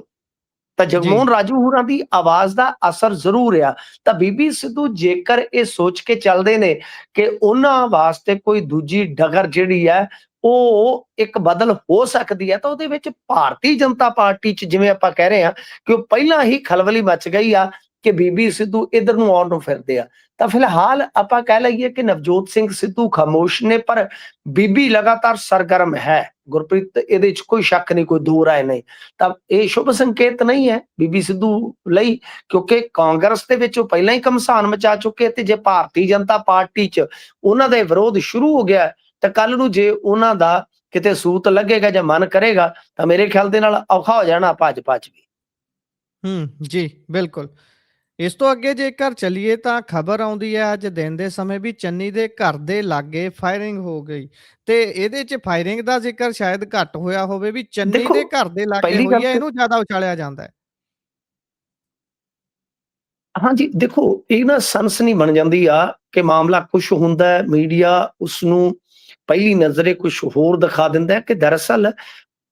Speaker 2: ਤਾਂ
Speaker 1: ਜੀ।
Speaker 2: ਜਗਮੋਹਨ ਰਾਜੂ ਹੋਰਾਂ ਦੀ ਆਵਾਜ਼ ਦਾ ਅਸਰ ਜ਼ਰੂਰ ਆ। ਤਾਂ ਬੀਬੀ ਸਿੱਧੂ ਜੇਕਰ ਇਹ ਸੋਚ ਕੇ ਚੱਲਦੇ ਨੇ ਕਿ ਉਹਨਾਂ ਵਾਸਤੇ ਕੋਈ ਦੂਜੀ ਡਗਰ ਜਿਹੜੀ ਹੈ ਉਹ ਇੱਕ ਬਦਲ ਹੋ ਸਕਦੀ ਹੈ, ਤਾਂ ਉਹਦੇ ਵਿੱਚ ਭਾਰਤੀ ਜਨਤਾ ਪਾਰਟੀ 'ਚ ਜਿਵੇਂ ਆਪਾਂ ਕਹਿ ਰਹੇ ਹਾਂ ਕਿ ਉਹ ਪਹਿਲਾਂ ਹੀ ਖਲਬਲੀ ਮਚ ਗਈ ਆ ਕਿ ਬੀਬੀ ਸਿੱਧੂ ਇੱਧਰ ਨੂੰ ਆਉਣ ਨੂੰ ਫਿਰਦੇ ਆ। ਤਾਂ ਫਿਲਹਾਲ ਆਪਾਂ ਕਹਿ ਲਈਏ ਕਿ ਨਵਜੋਤ ਸਿੰਘ ਸਿੱਧੂ ਖਾਮੋਸ਼ ਨੇ, ਪਰ ਬੀਬੀ ਲਗਾਤਾਰ ਸਰਗਰਮ ਹੈ। ਗੁਰਪ੍ਰੀਤ, ਇਹਦੇ 'ਚ ਕੋਈ ਸ਼ੱਕ ਨਹੀਂ, ਕੋਈ ਦੋ ਰਾਏ ਨਹੀਂ। ਤਾਂ ਇਹ ਸ਼ੁਭ ਸੰਕੇਤ ਨਹੀਂ ਹੈ ਬੀਬੀ ਸਿੱਧੂ ਲਈ, ਕਿਉਂਕਿ ਕਾਂਗਰਸ ਦੇ ਵਿੱਚ ਉਹ ਪਹਿਲਾਂ ਹੀ ਘਮਸਾਨ ਮਚਾ ਚੁੱਕੇ, ਤੇ ਜੇ ਭਾਰਤੀ ਜਨਤਾ ਪਾਰਟੀ 'ਚ ਉਹਨਾਂ ਦਾ ਵਿਰੋਧ ਸ਼ੁਰੂ ਹੋ ਗਿਆ ਤਾਂ ਕੱਲ ਨੂੰ ਜੇ ਉਹਨਾਂ ਦਾ ਕਿਤੇ ਸੂਤ ਲੱਗੇਗਾ ਜਾਂ ਮਨ ਕਰੇਗਾ ਤਾਂ ਮੇਰੇ ਖਿਆਲ ਦੇ ਨਾਲ ਔਖਾ ਹੋ ਜਾਣਾ ਭਾਜਪਾ 'ਚ ਵੀ।
Speaker 1: ਜੀ ਬਿਲਕੁਲ। ਇਸ ਤੋਂ ਅੱਗੇ ਜੇਕਰ ਚੱਲੀਏ ਤਾਂ ਖਬਰ ਆਉਂਦੀ ਹੈ ਅੱਜ ਦਿਨ ਦੇ ਸਮੇਂ ਵੀ ਚੰਨੀ ਦੇ ਘਰ ਦੇ ਲਾਗੇ ਫਾਇਰਿੰਗ ਹੋ ਗਈ, ਤੇ ਇਹਦੇ 'ਚ ਫਾਇਰਿੰਗ ਦਾ ਜ਼ਿਕਰ ਸ਼ਾਇਦ ਘੱਟ ਹੋਇਆ ਹੋਵੇ, ਵੀ ਚੰਨੀ
Speaker 2: ਦੇਖੋ,
Speaker 1: ਦੇ ਘਰ ਦੇ ਲਾਗੇ
Speaker 2: ਪਹਿਲੀ ਗੱਲ
Speaker 1: ਹੋਈ ਹੈ,
Speaker 2: ਤੇ
Speaker 1: ਇਹਨੂੰ ਜ਼ਿਆਦਾ ਉਛਾਲਿਆ ਜਾਂਦਾ ਹੈ।
Speaker 2: ਹਾਂਜੀ, ਦੇਖੋ ਇਹ ਨਾ ਸਨਸਨੀ ਬਣ ਜਾਂਦੀ ਆ ਕਿ ਮਾਮਲਾ ਕੁਛ ਹੁੰਦਾ ਹੈ, ਮੀਡੀਆ ਉਸਨੂੰ ਪਹਿਲੀ ਨਜ਼ਰੇ ਕੁਛ ਹੋਰ ਦਿਖਾ ਦਿੰਦਾ ਹੈ ਕਿ ਦਰਅਸਲ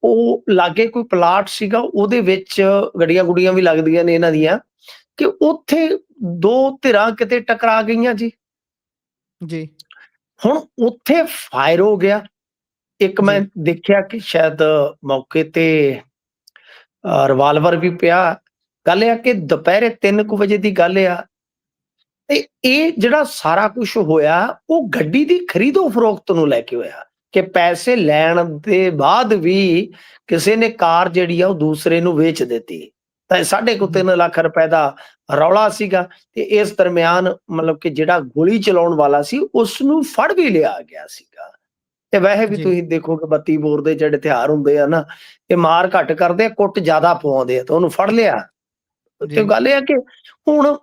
Speaker 2: ਉਹ ਲਾਗੇ ਕੋਈ ਪਲਾਟ ਸੀਗਾ, ਉਹਦੇ ਵਿੱਚ ਗੱਡੀਆਂ-ਗੁੱਡੀਆਂ ਵੀ ਲੱਗਦੀਆਂ ਨੇ ਇਹਨਾਂ ਦੀਆਂ, ਕਿ ਉੱਥੇ 2 ਧਿਰਾਂ ਕਿਤੇ ਟਕਰਾ ਗਈਆਂ ਜੀ।
Speaker 1: ਜੀ,
Speaker 2: ਹੁਣ ਉੱਥੇ ਫਾਇਰ ਹੋ ਗਿਆ। ਇੱਕ ਮੈਂ
Speaker 1: ਜੀ,
Speaker 2: ਦੇਖਿਆ ਕਿ ਸ਼ਾਇਦ ਮੌਕੇ ਤੇ ਰਿਵਾਲਵਰ ਵੀ ਪਿਆ। ਗੱਲ ਇਹ ਆ ਕਿ ਦੁਪਹਿਰੇ 3 ਕੁ ਵਜੇ ਦੀ ਗੱਲ ਆ, ਤੇ ਇਹ ਜਿਹੜਾ ਸਾਰਾ ਕੁਛ ਹੋਇਆ, ਉਹ ਗੱਡੀ ਦੀ ਖਰੀਦੋ-ਫਰੋਖਤ ਨੂੰ ਲੈ ਕੇ ਹੋਇਆ ਕਿ ਪੈਸੇ ਲੈਣ ਦੇ ਬਾਅਦ ਵੀ ਕਿਸੇ ਨੇ ਕਾਰ ਜਿਹੜੀ ਆ ਉਹ ਦੂਸਰੇ ਨੂੰ ਵੇਚ ਦਿੱਤੀ। ਤਾਂ ਸਾਢੇ ਕੁ
Speaker 1: ਜੀ,
Speaker 2: 3 ਲੱਖ ਰੁਪਏ ਦਾ ਰੌਲਾ ਸੀਗਾ, ਤੇ ਇਸ ਦਰਮਿਆਨ ਮਤਲਬ ਕਿ ਜਿਹੜਾ ਗੋਲੀ ਚਲਾਉਣ ਵਾਲਾ ਸੀ, ਉਸਨੂੰ ਫੜ ਵੀ ਲਿਆ ਗਿਆ ਸੀਗਾ। ਤੇ ਵੈਸੇ ਵੀ
Speaker 1: ਜੀ,
Speaker 2: ਤੁਸੀਂ ਦੇਖੋਗੇ 32 ਬੋਰ ਦੇ ਜਿਹੜੇ ਹਥਿਆਰ ਹੁੰਦੇ ਆ ਨਾ, ਇਹ ਮਾਰ ਘੱਟ ਕਰਦੇ ਆ, ਕੁੱਟ ਜ਼ਿਆਦਾ ਪਵਾਉਂਦੇ ਆ, ਤਾਂ ਉਹਨੂੰ ਫੜ ਲਿਆ। ਤੇ
Speaker 1: ਜੀ,
Speaker 2: ਗੱਲ ਇਹ ਆ ਕਿ ਹੁਣ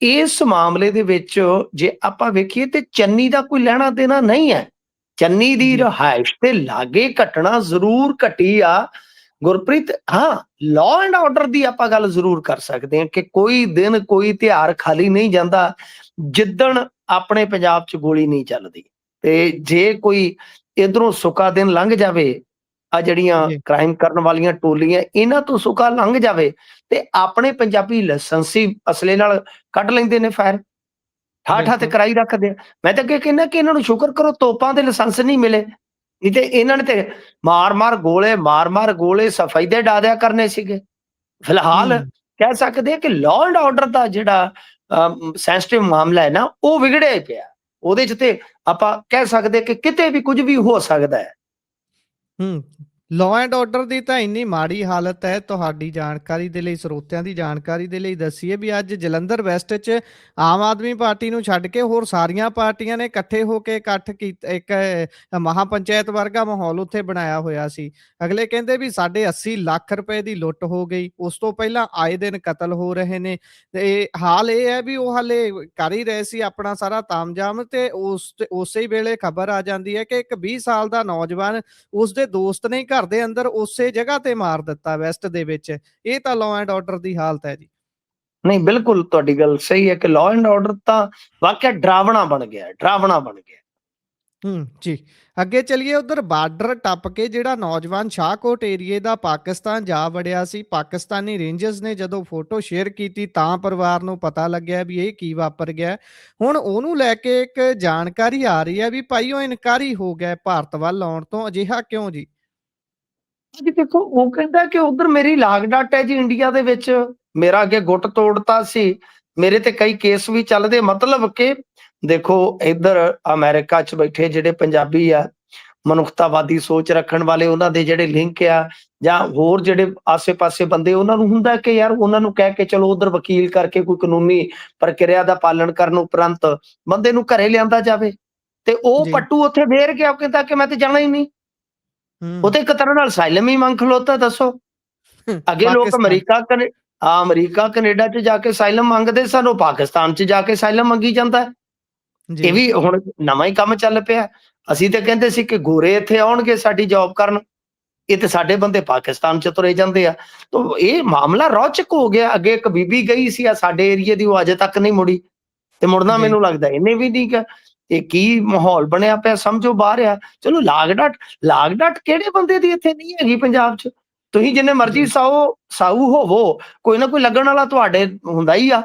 Speaker 2: ਇਸ ਮਾਮਲੇ ਦੇ ਵਿੱਚ ਜੇ ਆਪਾਂ ਵੇਖੀਏ ਤੇ ਚੰਨੀ ਦਾ ਕੋਈ ਲੈਣਾ ਦੇਣਾ ਨਹੀਂ ਹੈ। ਚੰਨੀ ਦੀ
Speaker 1: ਜੀ,
Speaker 2: ਰਿਹਾਇਸ਼ ਦੇ ਲਾਗੇ ਘਟਨਾ ਜ਼ਰੂਰ ਘਟੀ ਆ ਗੁਰਪ੍ਰੀਤ। ਹਾਂ, ਲਾਅ ਐਂਡ ਆਰਡਰ ਦੀ ਆਪਾਂ ਗੱਲ ਜ਼ਰੂਰ ਕਰ ਸਕਦੇ ਹਾਂ ਕਿ ਕੋਈ ਦਿਨ ਕੋਈ ਤਿਉਹਾਰ ਖਾਲੀ ਨਹੀਂ ਜਾਂਦਾ ਜਿੱਦਣ ਆਪਣੇ ਪੰਜਾਬ 'ਚ ਗੋਲੀ ਨਹੀਂ ਚੱਲਦੀ। ਤੇ ਜੇ ਕੋਈ ਇਧਰੋਂ ਸੁੱਕਾ ਦਿਨ ਲੰਘ ਜਾਵੇ, ਆ ਜਿਹੜੀਆਂ
Speaker 1: ਜੀ,
Speaker 2: ਕ੍ਰਾਈਮ ਕਰਨ ਵਾਲੀਆਂ ਟੋਲੀਆਂ ਇਹਨਾਂ ਤੋਂ ਸੁੱਕਾ ਲੰਘ ਜਾਵੇ, ਤੇ ਆਪਣੇ ਪੰਜਾਬੀ ਲਾਇਸੈਂਸੀ ਅਸਲੇ ਨਾਲ ਕੱਢ ਲੈਂਦੇ ਨੇ ਫਾਇਰ, ਠਾਠਾਂ ਤੇ
Speaker 1: ਬਿਲਕੁਲ।
Speaker 2: ਕਰਾਈ ਰੱਖਦੇ ਆ। ਮੈਂ ਤਾਂ ਅੱਗੇ ਕਹਿੰਦਾ ਕਿ ਇਹਨਾਂ ਨੂੰ ਸ਼ੁਕਰ ਕਰੋ ਤੋਪਾਂ ਦੇ ਲਾਇਸੈਂਸ ਨਹੀਂ ਮਿਲੇ, ਨਹੀਂ ਤੇ ਇਹਨਾਂ ਨੇ ਤੇ ਮਾਰ-ਮਾਰ ਗੋਲੇ ਸਫਾਈ ਦੇ ਡਾ ਦਿਆ ਕਰਨੇ ਸੀਗੇ। ਫਿਲਹਾਲ
Speaker 1: ਹੂੰ,
Speaker 2: ਕਹਿ ਸਕਦੇ ਆ ਕਿ ਲਾਅ ਐਂਡ ਆਰਡਰ ਦਾ ਜਿਹੜਾ ਸੈਂਸਿਟਿਵ ਮਾਮਲਾ ਹੈ ਨਾ, ਉਹ ਵਿਗੜਿਆ ਹੀ ਪਿਆ। ਉਹਦੇ 'ਚ ਤੇ ਆਪਾਂ ਕਹਿ ਸਕਦੇ ਕਿ ਕਿਤੇ ਵੀ ਕੁਝ ਵੀ ਹੋ ਸਕਦਾ ਹੈ।
Speaker 1: ਹੂੰ। ਲਾਅ ਐਂਡ ਆਰਡਰ ਦੀ ਤਾਂ ਇੰਨੀ ਮਾੜੀ ਹਾਲਤ ਹੈ, ਤੁਹਾਡੀ ਜਾਣਕਾਰੀ ਦੇ ਲਈ, ਸਰੋਤਿਆਂ ਦੀ ਜਾਣਕਾਰੀ ਦੇ ਲਈ ਦੱਸੀਏ ਵੀ ਅੱਜ ਜਲੰਧਰ ਵੈਸਟ 'ਚ ਆਮ ਆਦਮੀ ਪਾਰਟੀ ਨੂੰ ਛੱਡ ਕੇ ਹੋਰ ਸਾਰੀਆਂ ਪਾਰਟੀਆਂ ਨੇ ਇਕੱਠੇ ਹੋ ਕੇ ਇਕੱਠ ਕੀਤਾ, ਇੱਕ ਮਹਾਂ ਪੰਚਾਇਤ ਵਰਗਾ ਮਾਹੌਲ ਉੱਥੇ ਬਣਾਇਆ ਹੋਇਆ ਸੀ। ਅਗਲੇ ਕਹਿੰਦੇ ਵੀ ਸਾਡੇ 80 ਲੱਖ ਰੁਪਏ ਦੀ ਲੁੱਟ ਹੋ ਗਈ, ਉਸ ਤੋਂ ਪਹਿਲਾਂ ਆਏ ਦਿਨ ਕਤਲ ਹੋ ਰਹੇ ਨੇ, ਤੇ ਹਾਲ ਇਹ ਹੈ ਵੀ ਉਹ ਹਾਲੇ ਕਰ ਹੀ ਰਹੇ ਸੀ ਆਪਣਾ ਸਾਰਾ ਤਾਮਝਾਮ, ਤੇ ਉਸੇ ਵੇਲੇ ਖਬਰ ਆ ਜਾਂਦੀ ਹੈ ਕਿ ਇੱਕ 20 ਸਾਲ ਦਾ ਨੌਜਵਾਨ ਉਸਦੇ ਦੋਸਤ ਨੇ ਘਰ ਦੇ ਅੰਦਰ ਉਸੇ ਜਗ੍ਹਾ ਤੇ ਮਾਰ ਦਿੱਤਾ ਵੈਸਟ ਦੇ ਵਿੱਚ। ਇਹ ਤਾਂ ਲਾਅ ਐਂਡ ਆਰਡਰ ਦੀ ਹਾਲਤ ਹੈ ਜੀ।
Speaker 2: ਨਹੀਂ, ਬਿਲਕੁਲ ਤੁਹਾਡੀ ਗੱਲ ਸਹੀ ਹੈ ਕਿ ਲਾਅ ਐਂਡ ਆਰਡਰ ਤਾਂ ਵਾਕਿਆ ਡਰਾਵਣਾ ਬਣ ਗਿਆ, ਡਰਾਵਣਾ ਬਣ ਗਿਆ।
Speaker 1: ਜੀ। ਅੱਗੇ ਚੱਲੀਏ, ਉਧਰ ਬਾਰਡਰ ਟੱਪ ਕੇ ਜਿਹੜਾ ਨੌਜਵਾਨ ਸ਼ਾਹਕੋਟ ਏਰੀਏ ਦਾ ਪਾਕਿਸਤਾਨ ਜਾ ਵੜਿਆ ਸੀ, ਪਾਕਿਸਤਾਨੀ ਰੇਂਜਰਸ ਨੇ ਜਦੋਂ ਫੋਟੋ ਸ਼ੇਅਰ ਕੀਤੀ ਤਾਂ ਪਰਿਵਾਰ ਨੂੰ ਪਤਾ ਲੱਗਿਆ ਵੀ ਇਹ ਕੀ ਵਾਪਰ ਗਿਆ। ਹੁਣ ਉਹਨੂੰ ਲੈ ਕੇ ਇੱਕ ਜਾਣਕਾਰੀ ਆ ਰਹੀ ਹੈ ਵੀ ਭਾਈ ਉਹ ਇਨਕਾਰੀ ਹੋ ਗਿਆ ਭਾਰਤ ਵੱਲ ਆਉਣ ਤੋਂ, ਅਜਿਹਾ ਕਿਉਂ ਜੀ?
Speaker 2: ਜੀ ਦੇਖੋ, ਉਹ ਕਹਿੰਦਾ ਕਿ ਉਧਰ ਮੇਰੀ ਲਾਗ ਡਾਟ ਹੈ ਜੀ ਇੰਡੀਆ ਦੇ ਵਿੱਚ, ਮੇਰਾ ਅੱਗੇ ਗੁੱਟ ਤੋੜਤਾ ਸੀ, ਮੇਰੇ ਤੇ ਕਈ ਕੇਸ ਵੀ ਚੱਲਦੇ। ਮਤਲਬ ਕਿ ਦੇਖੋ, ਇੱਧਰ ਅਮਰੀਕਾ 'ਚ ਬੈਠੇ ਜਿਹੜੇ ਪੰਜਾਬੀ ਆ, ਮਨੁੱਖਤਾਵਾਦੀ ਸੋਚ ਰੱਖਣ ਵਾਲੇ, ਉਹਨਾਂ ਦੇ ਜਿਹੜੇ ਲਿੰਕ ਆ ਜਾਂ ਹੋਰ ਜਿਹੜੇ ਆਸੇ-ਪਾਸੇ ਬੰਦੇ, ਉਹਨਾਂ ਨੂੰ ਹੁੰਦਾ ਕਿ ਯਾਰ ਉਹਨਾਂ ਨੂੰ ਕਹਿ ਕੇ ਚਲੋ ਉਧਰ ਵਕੀਲ ਕਰਕੇ ਕੋਈ ਕਾਨੂੰਨੀ ਪ੍ਰਕਿਰਿਆ ਦਾ ਪਾਲਣ ਕਰਨ ਉਪਰੰਤ ਬੰਦੇ ਨੂੰ ਘਰੇ ਲਿਆਂਦਾ ਜਾਵੇ। ਤੇ ਉਹ
Speaker 1: ਜੀ।
Speaker 2: ਪੱਟੂ ਉੱਥੇ ਫੇਰ ਗਿਆ, ਉਹ ਕਹਿੰਦਾ ਕਿ ਮੈਂ ਤੇ ਜਾਣਾ ਹੀ ਨਹੀਂ। ਉਹ
Speaker 1: ਹੂੰ।
Speaker 2: ਤੇ ਇੱਕ ਤਰ੍ਹਾਂ ਨਾਲ ਅਸਾਈਲਮ ਹੀ ਮੰਗ ਖਲੋਤਾ, ਦੱਸੋ। ਅੱਗੇ ਲੋਕ
Speaker 1: ਪਾਕਿਸਤਾਨ 'ਚ।
Speaker 2: ਅਮਰੀਕਾ, ਕੈਨੇਡਾ 'ਚ ਜਾ ਕੇ ਅਸਾਈਲਮ ਮੰਗਦੇ ਸਨ, ਉਹ ਪਾਕਿਸਤਾਨ 'ਚ ਜਾ ਕੇ ਅਸਾਈਲਮ ਮੰਗੀ ਜਾਂਦਾ ਹੈ।
Speaker 1: ਜੀ,
Speaker 2: ਇਹ ਵੀ ਹੁਣ ਨਵਾਂ ਹੀ ਕੰਮ ਚੱਲ ਪਿਆ। ਅਸੀਂ ਤੇ ਕਹਿੰਦੇ ਸੀ ਕਿ ਗੋਰੇ ਇੱਥੇ ਆਉਣਗੇ ਸਾਡੀ ਜੌਬ ਕਰਨ, ਇਹ ਤੇ ਸਾਡੇ ਬੰਦੇ ਪਾਕਿਸਤਾਨ 'ਚ ਤੁਰੇ ਜਾਂਦੇ ਆ। ਤਾਂ ਇਹ ਮਾਮਲਾ ਰੌਚਕ ਹੋ ਗਿਆ। ਅੱਗੇ ਇੱਕ ਬੀਬੀ ਗਈ ਸੀ ਆ ਸਾਡੇ ਏਰੀਏ ਦੀ, ਉਹ ਅਜੇ ਤੱਕ ਨਹੀਂ ਮੁੜੀ, ਤੇ ਮੁੜਨਾ
Speaker 1: ਜੀ,
Speaker 2: ਮੈਨੂੰ ਲੱਗਦਾ ਇਹਨੇ ਵੀ ਨਹੀਂ ਗਾ। ਇਹ ਕੀ ਮਾਹੌਲ ਬਣਿਆ ਪਿਆ ਸਮਝੋ ਬਾਹਰ ਆ। ਚਲੋ ਲਾਗ ਡਾਟ ਕਿਹੜੇ ਬੰਦੇ ਦੀ ਇੱਥੇ ਨਹੀਂ ਹੈਗੀ ਪੰਜਾਬ 'ਚ। ਤੁਸੀਂ ਜਿੰਨੇ ਮਰਜ਼ੀ
Speaker 1: ਜੀ।
Speaker 2: ਸਾਊ ਹੋਵੋ, ਕੋਈ ਨਾ ਕੋਈ ਲੱਗਣ ਵਾਲਾ ਤੁਹਾਡੇ ਹੁੰਦਾ ਹੀ ਆ।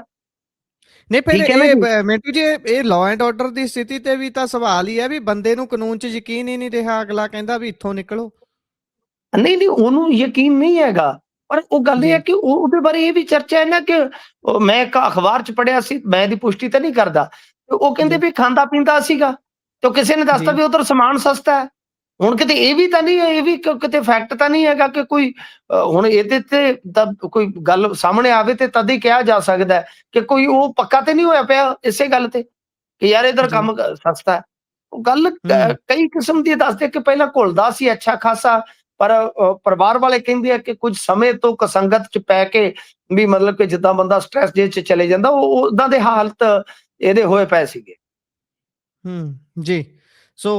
Speaker 1: ਨਹੀਂ ਫਿਰ
Speaker 3: ਠੀਕ ਹੈ ਨਾ
Speaker 1: ਇਹ
Speaker 3: ਜੀ।
Speaker 1: ਮਿੰਟੂ ਜੀ ਇਹ ਲਾਅ ਐਂਡ ਆਰਡਰ ਦੀ ਸਥਿਤੀ ਤੇ ਵੀ ਤਾਂ ਸਵਾਲ ਹੀ ਹੈ ਵੀ ਬੰਦੇ ਨੂੰ ਕਾਨੂੰਨ 'ਚ ਯਕੀਨ ਹੀ ਨਹੀਂ ਰਿਹਾ, ਅਗਲਾ ਕਹਿੰਦਾ ਵੀ ਇੱਥੋਂ ਨਿਕਲੋ।
Speaker 3: ਨਹੀਂ, ਨਹੀਂ ਉਹਨੂੰ ਯਕੀਨ ਨਹੀਂ ਹੈਗਾ, ਪਰ ਉਹ ਗੱਲ ਇਹ ਹੈ
Speaker 1: ਜੀ,
Speaker 3: ਕਿ ਉਹਦੇ ਬਾਰੇ ਇਹ ਵੀ ਚਰਚਾ ਹੈ ਨਾ ਕਿ ਮੈਂ ਇੱਕ ਅਖਬਾਰ 'ਚ ਪੜ੍ਹਿਆ ਸੀ, ਮੈਂ ਇਹਦੀ ਪੁਸ਼ਟੀ ਤਾਂ ਨਹੀਂ ਕਰਦਾ, ਤੇ ਉਹ ਕਹਿੰਦੇ
Speaker 1: ਜੀ,
Speaker 3: ਵੀ ਖਾਂਦਾ-ਪੀਂਦਾ ਸੀਗਾ, ਤੇ ਕਿਸੇ ਨੇ ਦੱਸਤਾ
Speaker 1: ਜੀ,
Speaker 3: ਵੀ ਉੱਧਰ ਸਮਾਨ ਸਸਤਾ ਹੈ। ਹੁਣ ਕਿਤੇ ਇਹ ਵੀ ਤਾਂ ਨਹੀਂ ਹੈ, ਇਹ ਵੀ ਕਿਤੇ ਫੈਕਟ ਤਾਂ ਨਹੀਂ ਹੈਗਾ ਕਿ ਕੋਈ ਹੁਣ ਇਹਦੇ ਤੇ ਤਾਂ ਕੋਈ ਗੱਲ ਸਾਹਮਣੇ ਆਵੇ ਤੇ ਤਦ ਹੀ ਕਿਹਾ ਜਾ ਸਕਦਾ ਹੈ ਕਿ ਕੋਈ ਉਹ ਪੱਕਾ ਤੇ ਨਹੀਂ ਹੋਇਆ ਪਿਆ ਇਸੇ ਗੱਲ ਤੇ ਕਿ ਯਾਰ ਇੱਧਰ
Speaker 1: ਜੀ।
Speaker 3: ਕੰਮ ਸਸਤਾ ਹੈ। ਉਹ ਗੱਲ
Speaker 1: ਹੂੰ,
Speaker 3: ਕਈ ਕਿਸਮ ਦੀ ਦੱਸਦੇ ਕਿ ਪਹਿਲਾਂ ਘੁਲਦਾ ਸੀ ਅੱਛਾ ਖਾਸਾ, ਪਰ ਪਰਿਵਾਰ ਵਾਲੇ ਕਹਿੰਦੇ ਆ ਕਿ ਕੁਝ ਸਮੇਂ ਤੋਂ ਕਸੰਗਤ 'ਚ ਪੈ ਕੇ ਵੀ ਮਤਲਬ ਕਿ ਜਿੱਦਾਂ ਬੰਦਾ ਸਟ੍ਰੈਸ ਜੇ 'ਚ ਚਲੇ ਜਾਂਦਾ, ਉਹ ਓਦਾਂ ਦੇ ਹਾਲਤ ਇਹਦੇ ਹੋਏ ਪਏ ਸੀਗੇ।
Speaker 1: ਜੀ। ਸੋ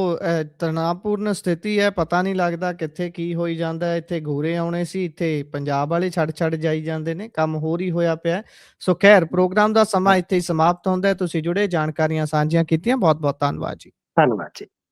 Speaker 1: ਤਣਾਅਪੂਰਨ ਸਥਿਤੀ ਹੈ, ਪਤਾ ਨਹੀਂ ਲੱਗਦਾ ਕਿੱਥੇ ਕੀ ਹੋਈ ਜਾਂਦਾ ਹੈ। ਇੱਥੇ ਗੋਰੇ ਆਉਣੇ ਸੀ, ਇੱਥੇ ਪੰਜਾਬ ਵਾਲੇ ਛੱਡ ਜਾਈ ਜਾਂਦੇ ਨੇ, ਕੰਮ ਹੋਰ ਹੀ ਹੋਇਆ ਪਿਆ। ਸੋ ਖੈਰ ਪ੍ਰੋਗਰਾਮ ਦਾ ਸਮਾਂ ਇੱਥੇ ਹੀ ਸਮਾਪਤ ਹੁੰਦਾ ਹੈ। ਤੁਸੀਂ ਜੁੜੇ, ਜਾਣਕਾਰੀਆਂ ਸਾਂਝੀਆਂ ਕੀਤੀਆਂ, ਬਹੁਤ-ਬਹੁਤ ਧੰਨਵਾਦ ਜੀ।
Speaker 3: ਧੰਨਵਾਦ ਜੀ।